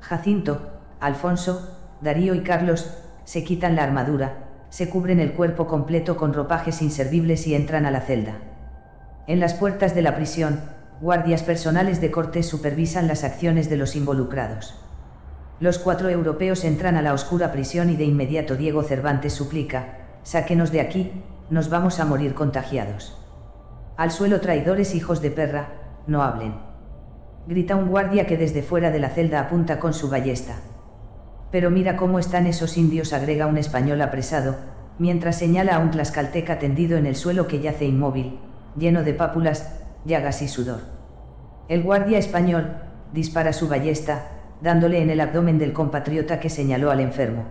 Jacinto, Alfonso, Darío y Carlos se quitan la armadura, se cubren el cuerpo completo con ropajes inservibles y entran a la celda. En las puertas de la prisión, guardias personales de Cortés supervisan las acciones de los involucrados. Los 4 europeos entran a la oscura prisión y de inmediato Diego Cervantes suplica: sáquenos de aquí, nos vamos a morir contagiados. Al suelo, traidores hijos de perra, no hablen. Grita un guardia que desde fuera de la celda apunta con su ballesta. Pero mira cómo están esos indios, agrega un español apresado, mientras señala a un tlaxcalteca tendido en el suelo que yace inmóvil, lleno de pápulas, llagas y sudor. El guardia español dispara su ballesta, dándole en el abdomen del compatriota que señaló al enfermo.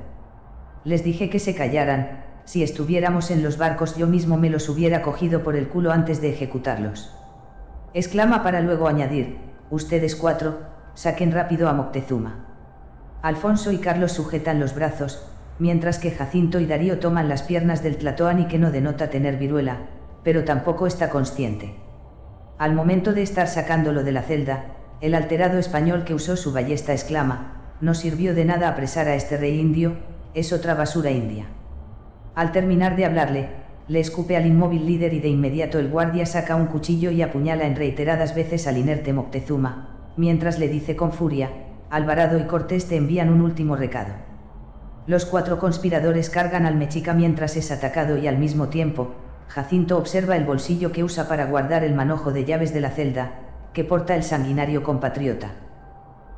Les dije que se callaran, si estuviéramos en los barcos yo mismo me los hubiera cogido por el culo antes de ejecutarlos. Exclama para luego añadir: ustedes 4, saquen rápido a Moctezuma. Alfonso y Carlos sujetan los brazos, mientras que Jacinto y Darío toman las piernas del tlatoani, que no denota tener viruela, pero tampoco está consciente. Al momento de estar sacándolo de la celda, el alterado español que usó su ballesta exclama: no sirvió de nada apresar a este rey indio, es otra basura india. Al terminar de hablarle, le escupe al inmóvil líder y de inmediato el guardia saca un cuchillo y apuñala en reiteradas veces al inerte Moctezuma, mientras le dice con furia: Alvarado y Cortés te envían un último recado. Los 4 conspiradores cargan al mexica mientras es atacado y al mismo tiempo, Jacinto observa el bolsillo que usa para guardar el manojo de llaves de la celda, que porta el sanguinario compatriota.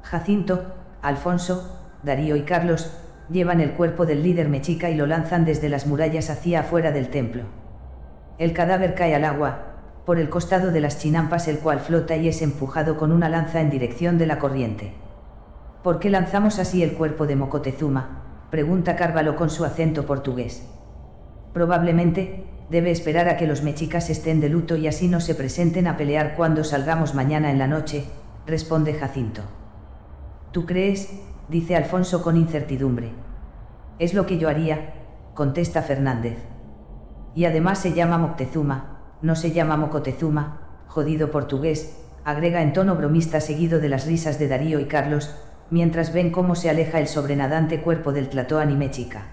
Jacinto, Alfonso, Darío y Carlos llevan el cuerpo del líder mexica y lo lanzan desde las murallas hacia afuera del templo. El cadáver cae al agua, por el costado de las chinampas, el cual flota y es empujado con una lanza en dirección de la corriente. ¿Por qué lanzamos así el cuerpo de Moctezuma?, pregunta Carvalho con su acento portugués. Probablemente, debe esperar a que los mexicas estén de luto y así no se presenten a pelear cuando salgamos mañana en la noche, responde Jacinto. ¿Tú crees?, dice Alfonso con incertidumbre. Es lo que yo haría, contesta Fernández. Y además se llama Moctezuma, no se llama Mocotezuma, jodido portugués, agrega en tono bromista seguido de las risas de Darío y Carlos, mientras ven cómo se aleja el sobrenadante cuerpo del tlatoani mexica.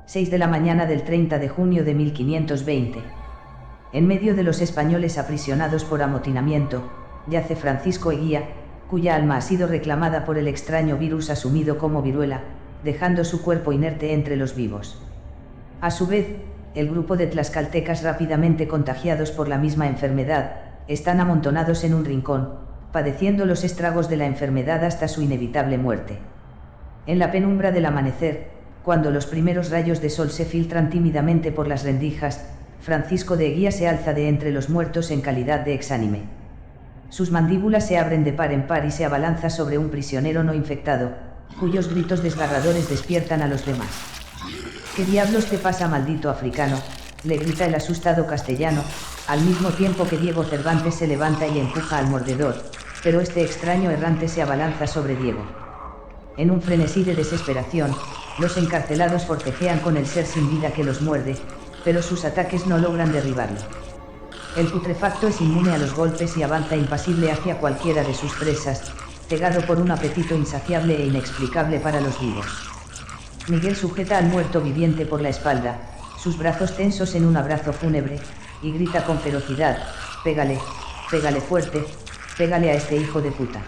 6 de la mañana del 30 de junio de 1520. En medio de los españoles aprisionados por amotinamiento, yace Francisco Eguía, cuya alma ha sido reclamada por el extraño virus asumido como viruela, dejando su cuerpo inerte entre los vivos. A su vez, el grupo de tlaxcaltecas rápidamente contagiados por la misma enfermedad, están amontonados en un rincón, padeciendo los estragos de la enfermedad hasta su inevitable muerte. En la penumbra del amanecer, cuando los primeros rayos de sol se filtran tímidamente por las rendijas, Francisco de Eguía se alza de entre los muertos en calidad de exánime. Sus mandíbulas se abren de par en par y se abalanza sobre un prisionero no infectado, cuyos gritos desgarradores despiertan a los demás. ¿Qué diablos te pasa, maldito africano?, le grita el asustado castellano, al mismo tiempo que Diego Cervantes se levanta y empuja al mordedor, pero este extraño errante se abalanza sobre Diego. En un frenesí de desesperación, los encarcelados forcejean con el ser sin vida que los muerde, pero sus ataques no logran derribarlo. El putrefacto es inmune a los golpes y avanza impasible hacia cualquiera de sus presas, cegado por un apetito insaciable e inexplicable para los vivos. Miguel sujeta al muerto viviente por la espalda, sus brazos tensos en un abrazo fúnebre, y grita con ferocidad: pégale, pégale fuerte, pégale a este hijo de puta.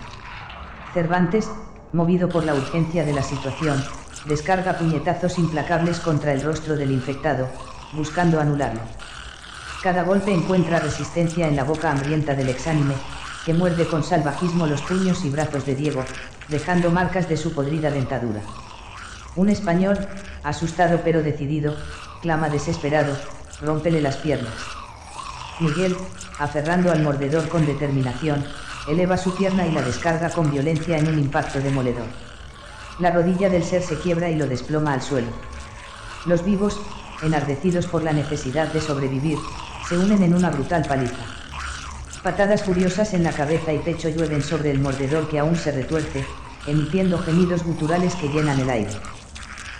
Cervantes, movido por la urgencia de la situación, descarga puñetazos implacables contra el rostro del infectado, buscando anularlo. Cada golpe encuentra resistencia en la boca hambrienta del exánime, que muerde con salvajismo los puños y brazos de Diego, dejando marcas de su podrida dentadura. Un español, asustado pero decidido, clama desesperado: rómpele las piernas. Miguel, aferrando al mordedor con determinación, eleva su pierna y la descarga con violencia en un impacto demoledor. La rodilla del ser se quiebra y lo desploma al suelo. Los vivos, enardecidos por la necesidad de sobrevivir, se unen en una brutal paliza. Patadas furiosas en la cabeza y pecho llueven sobre el mordedor que aún se retuerce, emitiendo gemidos guturales que llenan el aire.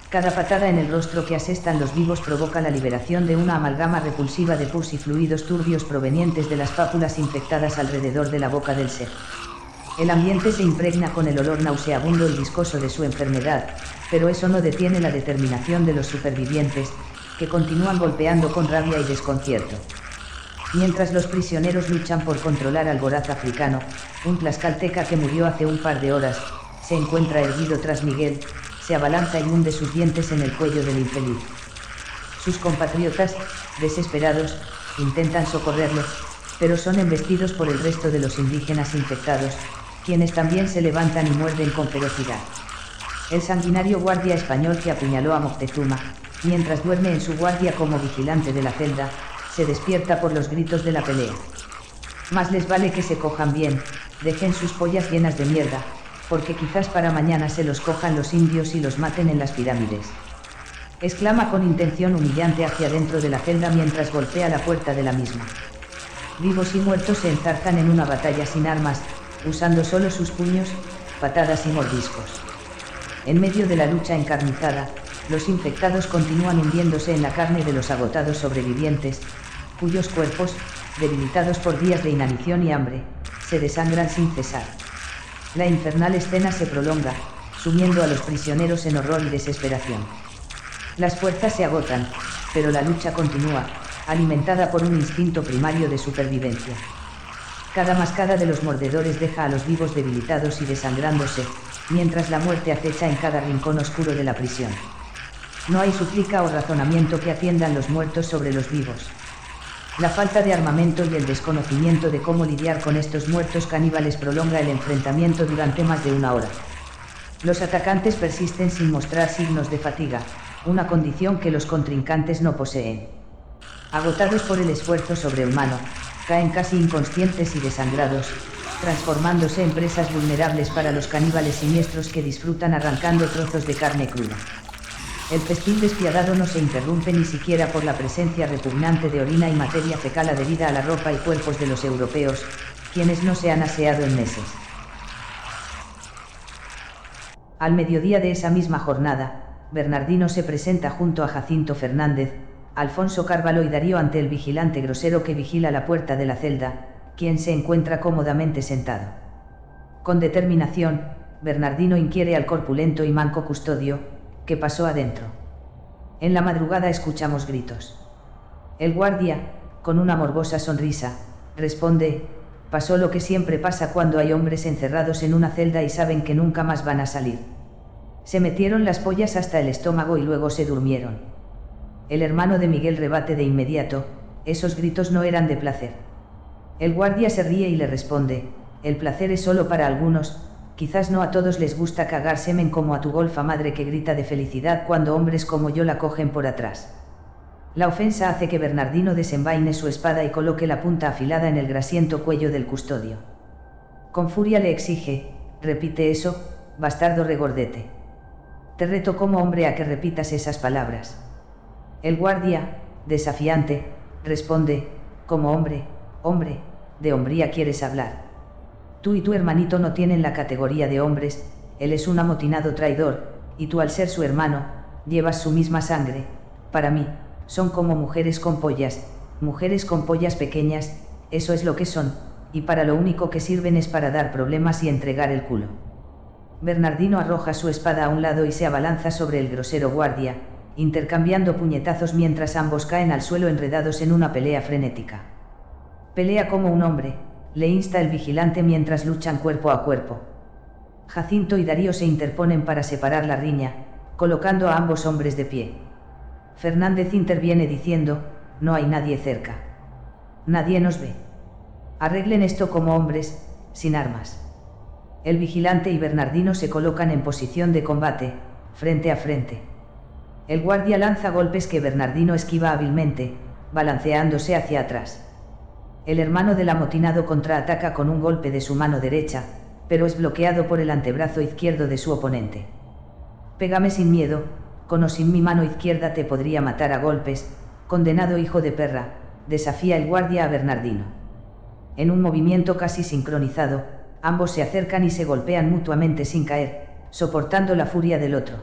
Cada patada en el rostro que asestan los vivos provoca la liberación de una amalgama repulsiva de pus y fluidos turbios provenientes de las pápulas infectadas alrededor de la boca del ser. El ambiente se impregna con el olor nauseabundo y viscoso de su enfermedad, pero eso no detiene la determinación de los supervivientes, que continúan golpeando con rabia y desconcierto. Mientras los prisioneros luchan por controlar al voraz africano, un tlaxcalteca que murió hace un par de horas, se encuentra erguido tras Miguel, se abalanza y hunde sus dientes en el cuello del infeliz. Sus compatriotas, desesperados, intentan socorrerlo, pero son embestidos por el resto de los indígenas infectados, quienes también se levantan y muerden con ferocidad. El sanguinario guardia español que apuñaló a Moctezuma, mientras duerme en su guardia como vigilante de la celda, se despierta por los gritos de la pelea. Más les vale que se cojan bien, dejen sus pollas llenas de mierda, porque quizás para mañana se los cojan los indios y los maten en las pirámides. Exclama con intención humillante hacia dentro de la celda mientras golpea la puerta de la misma. Vivos y muertos se enzarzan en una batalla sin armas, usando solo sus puños, patadas y mordiscos. En medio de la lucha encarnizada, los infectados continúan hundiéndose en la carne de los agotados sobrevivientes, cuyos cuerpos, debilitados por días de inanición y hambre, se desangran sin cesar. La infernal escena se prolonga, sumiendo a los prisioneros en horror y desesperación. Las fuerzas se agotan, pero la lucha continúa, alimentada por un instinto primario de supervivencia. Cada mascada de los mordedores deja a los vivos debilitados y desangrándose, mientras la muerte acecha en cada rincón oscuro de la prisión. No hay súplica o razonamiento que atiendan los muertos sobre los vivos. La falta de armamento y el desconocimiento de cómo lidiar con estos muertos caníbales prolonga el enfrentamiento durante más de una hora. Los atacantes persisten sin mostrar signos de fatiga, una condición que los contrincantes no poseen. Agotados por el esfuerzo sobrehumano, caen casi inconscientes y desangrados, transformándose en presas vulnerables para los caníbales siniestros que disfrutan arrancando trozos de carne cruda. El festín despiadado no se interrumpe ni siquiera por la presencia repugnante de orina y materia fecal adherida a la ropa y cuerpos de los europeos, quienes no se han aseado en meses. Al mediodía de esa misma jornada, Bernardino se presenta junto a Jacinto Fernández, Alfonso Carvalho y Darío ante el vigilante grosero que vigila la puerta de la celda, quien se encuentra cómodamente sentado. Con determinación, Bernardino inquiere al corpulento y manco custodio, ¿qué pasó adentro? En la madrugada escuchamos gritos. El guardia, con una morbosa sonrisa, responde, pasó lo que siempre pasa cuando hay hombres encerrados en una celda y saben que nunca más van a salir. Se metieron las pollas hasta el estómago y luego se durmieron. El hermano de Miguel rebate de inmediato, esos gritos no eran de placer. El guardia se ríe y le responde, el placer es solo para algunos, quizás no a todos les gusta cagar semen como a tu golfa madre que grita de felicidad cuando hombres como yo la cogen por atrás. La ofensa hace que Bernardino desenvaine su espada y coloque la punta afilada en el grasiento cuello del custodio. Con furia le exige, repite eso, bastardo regordete. Te reto como hombre a que repitas esas palabras. El guardia, desafiante, responde, como hombre, hombre, de hombría quieres hablar. Tú y tu hermanito no tienen la categoría de hombres, él es un amotinado traidor, y tú al ser su hermano, llevas su misma sangre, para mí, son como mujeres con pollas pequeñas, eso es lo que son, y para lo único que sirven es para dar problemas y entregar el culo. Bernardino arroja su espada a un lado y se abalanza sobre el grosero guardia, intercambiando puñetazos mientras ambos caen al suelo enredados en una pelea frenética. Pelea como un hombre, le insta el vigilante mientras luchan cuerpo a cuerpo. Jacinto y Darío se interponen para separar la riña, colocando a ambos hombres de pie. Fernández interviene diciendo, no hay nadie cerca. Nadie nos ve. Arreglen esto como hombres, sin armas. El vigilante y Bernardino se colocan en posición de combate, frente a frente. El guardia lanza golpes que Bernardino esquiva hábilmente, balanceándose hacia atrás. El hermano del amotinado contraataca con un golpe de su mano derecha, pero es bloqueado por el antebrazo izquierdo de su oponente. Pégame sin miedo, con o sin mi mano izquierda te podría matar a golpes, condenado hijo de perra, desafía el guardia a Bernardino. En un movimiento casi sincronizado, ambos se acercan y se golpean mutuamente sin caer, soportando la furia del otro.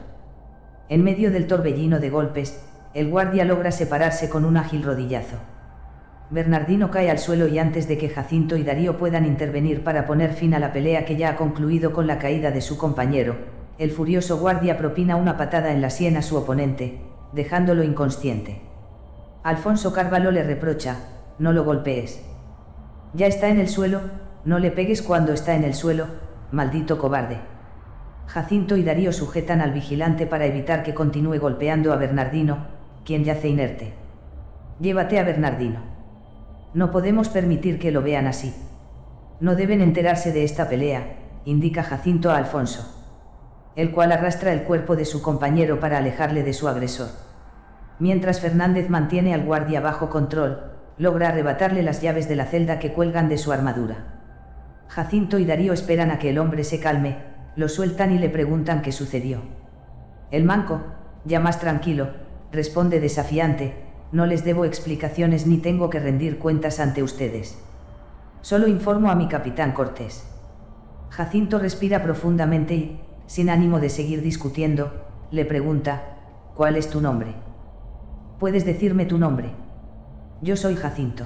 En medio del torbellino de golpes, el guardia logra separarse con un ágil rodillazo. Bernardino cae al suelo y antes de que Jacinto y Darío puedan intervenir para poner fin a la pelea que ya ha concluido con la caída de su compañero, el furioso guardia propina una patada en la sien a su oponente, dejándolo inconsciente. Alfonso Carvalho le reprocha: no lo golpees. Ya está en el suelo, no le pegues cuando está en el suelo, maldito cobarde. Jacinto y Darío sujetan al vigilante para evitar que continúe golpeando a Bernardino, quien yace inerte. Llévate a Bernardino. No podemos permitir que lo vean así. No deben enterarse de esta pelea, indica Jacinto a Alfonso, el cual arrastra el cuerpo de su compañero para alejarle de su agresor. Mientras Fernández mantiene al guardia bajo control, logra arrebatarle las llaves de la celda que cuelgan de su armadura. Jacinto y Darío esperan a que el hombre se calme, lo sueltan y le preguntan qué sucedió. El manco, ya más tranquilo, responde desafiante: no les debo explicaciones ni tengo que rendir cuentas ante ustedes. Solo informo a mi capitán Cortés. Jacinto respira profundamente y, sin ánimo de seguir discutiendo, le pregunta: ¿cuál es tu nombre? ¿Puedes decirme tu nombre? Yo soy Jacinto.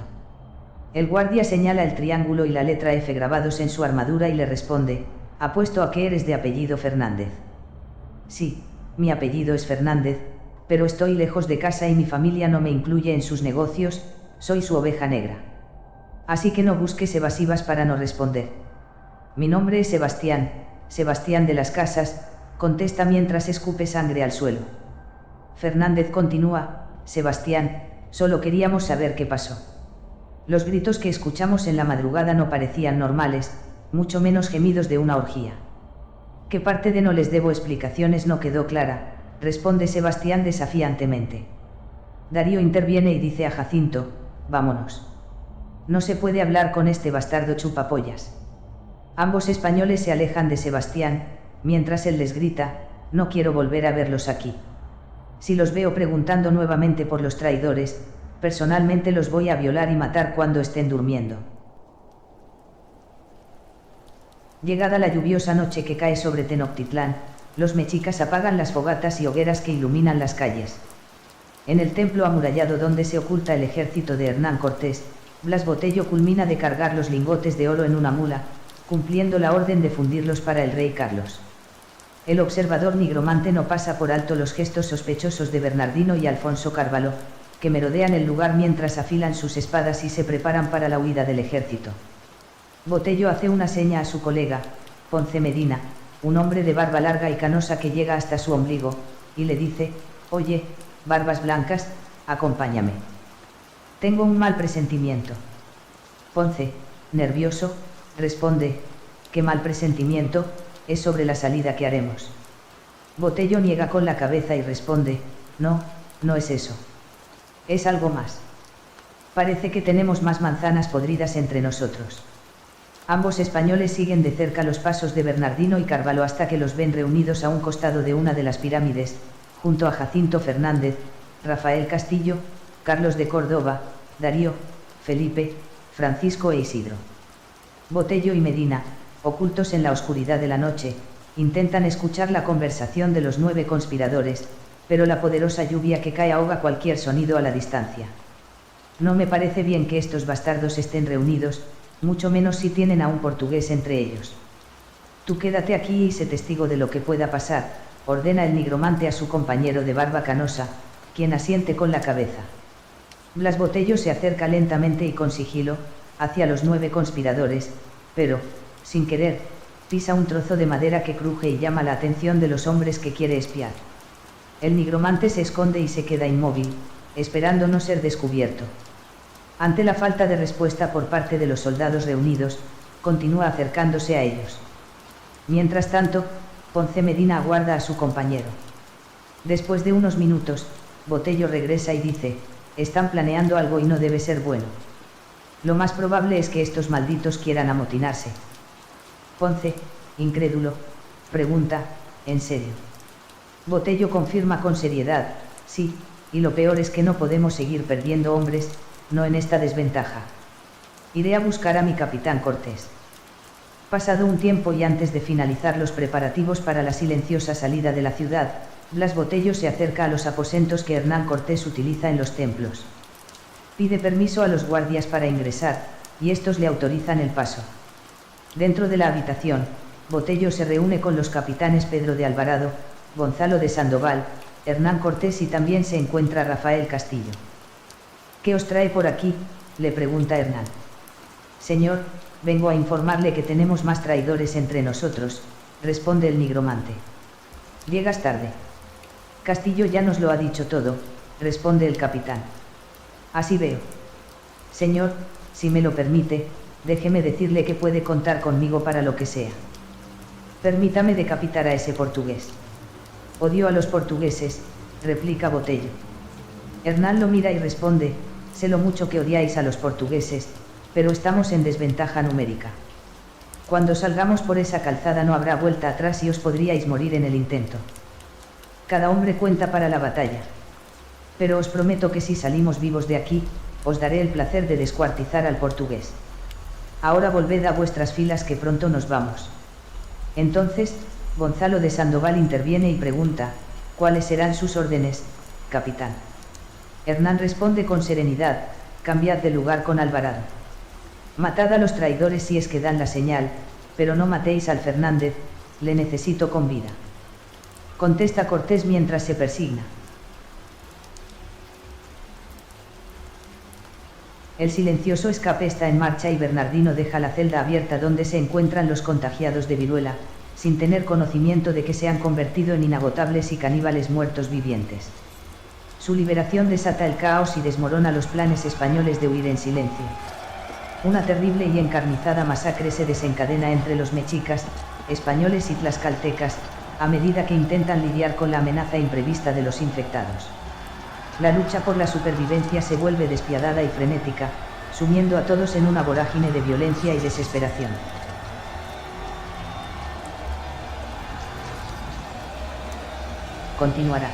El guardia señala el triángulo y la letra F grabados en su armadura y le responde: apuesto a que eres de apellido Fernández. Sí, mi apellido es Fernández, pero estoy lejos de casa y mi familia no me incluye en sus negocios, soy su oveja negra. Así que no busques evasivas para no responder. Mi nombre es Sebastián, Sebastián de las Casas, contesta mientras escupe sangre al suelo. Fernández continúa: Sebastián, solo queríamos saber qué pasó. Los gritos que escuchamos en la madrugada no parecían normales, mucho menos gemidos de una orgía. ¿Qué parte de no les debo explicaciones no quedó clara?, responde Sebastián desafiantemente. Darío interviene y dice a Jacinto: vámonos. No se puede hablar con este bastardo chupapollas. Ambos españoles se alejan de Sebastián, mientras él les grita: no quiero volver a verlos aquí. Si los veo preguntando nuevamente por los traidores, personalmente los voy a violar y matar cuando estén durmiendo. Llegada la lluviosa noche que cae sobre Tenochtitlán, los mexicas apagan las fogatas y hogueras que iluminan las calles. En el templo amurallado donde se oculta el ejército de Hernán Cortés, Blas Botello culmina de cargar los lingotes de oro en una mula, cumpliendo la orden de fundirlos para el rey Carlos. El observador nigromante no pasa por alto los gestos sospechosos de Bernardino y Alfonso Carvalho, que merodean el lugar mientras afilan sus espadas y se preparan para la huida del ejército. Botello hace una seña a su colega, Ponce Medina, un hombre de barba larga y canosa que llega hasta su ombligo, y le dice: oye, Barbas Blancas, acompáñame. Tengo un mal presentimiento. Ponce, nervioso, responde: ¿qué mal presentimiento? Es sobre la salida que haremos. Botello niega con la cabeza y responde: no, no es eso. Es algo más. Parece que tenemos más manzanas podridas entre nosotros. Ambos españoles siguen de cerca los pasos de Bernardino y Carvalho hasta que los ven reunidos a un costado de una de las pirámides, junto a Jacinto Fernández, Rafael Castillo, Carlos de Córdoba, Darío, Felipe, Francisco e Isidro. Botello y Medina, ocultos en la oscuridad de la noche, intentan escuchar la conversación de los 9 conspiradores, pero la poderosa lluvia que cae ahoga cualquier sonido a la distancia. No me parece bien que estos bastardos estén reunidos, mucho menos si tienen a un portugués entre ellos. Tú quédate aquí y sé testigo de lo que pueda pasar, ordena el nigromante a su compañero de barba canosa, quien asiente con la cabeza. Blas Botello se acerca lentamente y con sigilo, hacia los 9 conspiradores, pero, sin querer, pisa un trozo de madera que cruje y llama la atención de los hombres que quiere espiar. El nigromante se esconde y se queda inmóvil, esperando no ser descubierto. Ante la falta de respuesta por parte de los soldados reunidos, continúa acercándose a ellos. Mientras tanto, Ponce Medina aguarda a su compañero. Después de unos minutos, Botello regresa y dice: están planeando algo y no debe ser bueno. Lo más probable es que estos malditos quieran amotinarse. Ponce, incrédulo, pregunta, ¿en serio? Botello confirma con seriedad, sí, y lo peor es que no podemos seguir perdiendo hombres, no en esta desventaja. Iré a buscar a mi capitán Cortés. Pasado un tiempo y antes de finalizar los preparativos para la silenciosa salida de la ciudad, Blas Botello se acerca a los aposentos que Hernán Cortés utiliza en los templos. Pide permiso a los guardias para ingresar, y estos le autorizan el paso. Dentro de la habitación, Botello se reúne con los capitanes Pedro de Alvarado, Gonzalo de Sandoval, Hernán Cortés y también se encuentra Rafael Castillo. ¿Qué os trae por aquí?, le pregunta Hernán. Señor, vengo a informarle que tenemos más traidores entre nosotros, responde el nigromante. Llegas tarde. Castillo ya nos lo ha dicho todo, responde el capitán. Así veo. Señor, si me lo permite, déjeme decirle que puede contar conmigo para lo que sea. Permítame decapitar a ese portugués. Odio a los portugueses, replica Botello. Hernán lo mira y responde, sé lo mucho que odiáis a los portugueses, pero estamos en desventaja numérica. Cuando salgamos por esa calzada no habrá vuelta atrás y os podríais morir en el intento. Cada hombre cuenta para la batalla. Pero os prometo que si salimos vivos de aquí, os daré el placer de descuartizar al portugués. Ahora volved a vuestras filas que pronto nos vamos. Entonces, Gonzalo de Sandoval interviene y pregunta, ¿cuáles serán sus órdenes, capitán? Hernán responde con serenidad, cambiad de lugar con Alvarado. Matad a los traidores si es que dan la señal, pero no matéis al Fernández, le necesito con vida. Contesta Cortés mientras se persigna. El silencioso escape está en marcha y Bernardino deja la celda abierta donde se encuentran los contagiados de viruela, sin tener conocimiento de que se han convertido en inagotables y caníbales muertos vivientes. Su liberación desata el caos y desmorona los planes españoles de huir en silencio. Una terrible y encarnizada masacre se desencadena entre los mexicas, españoles y tlaxcaltecas, a medida que intentan lidiar con la amenaza imprevista de los infectados. La lucha por la supervivencia se vuelve despiadada y frenética, sumiendo a todos en una vorágine de violencia y desesperación. Continuará.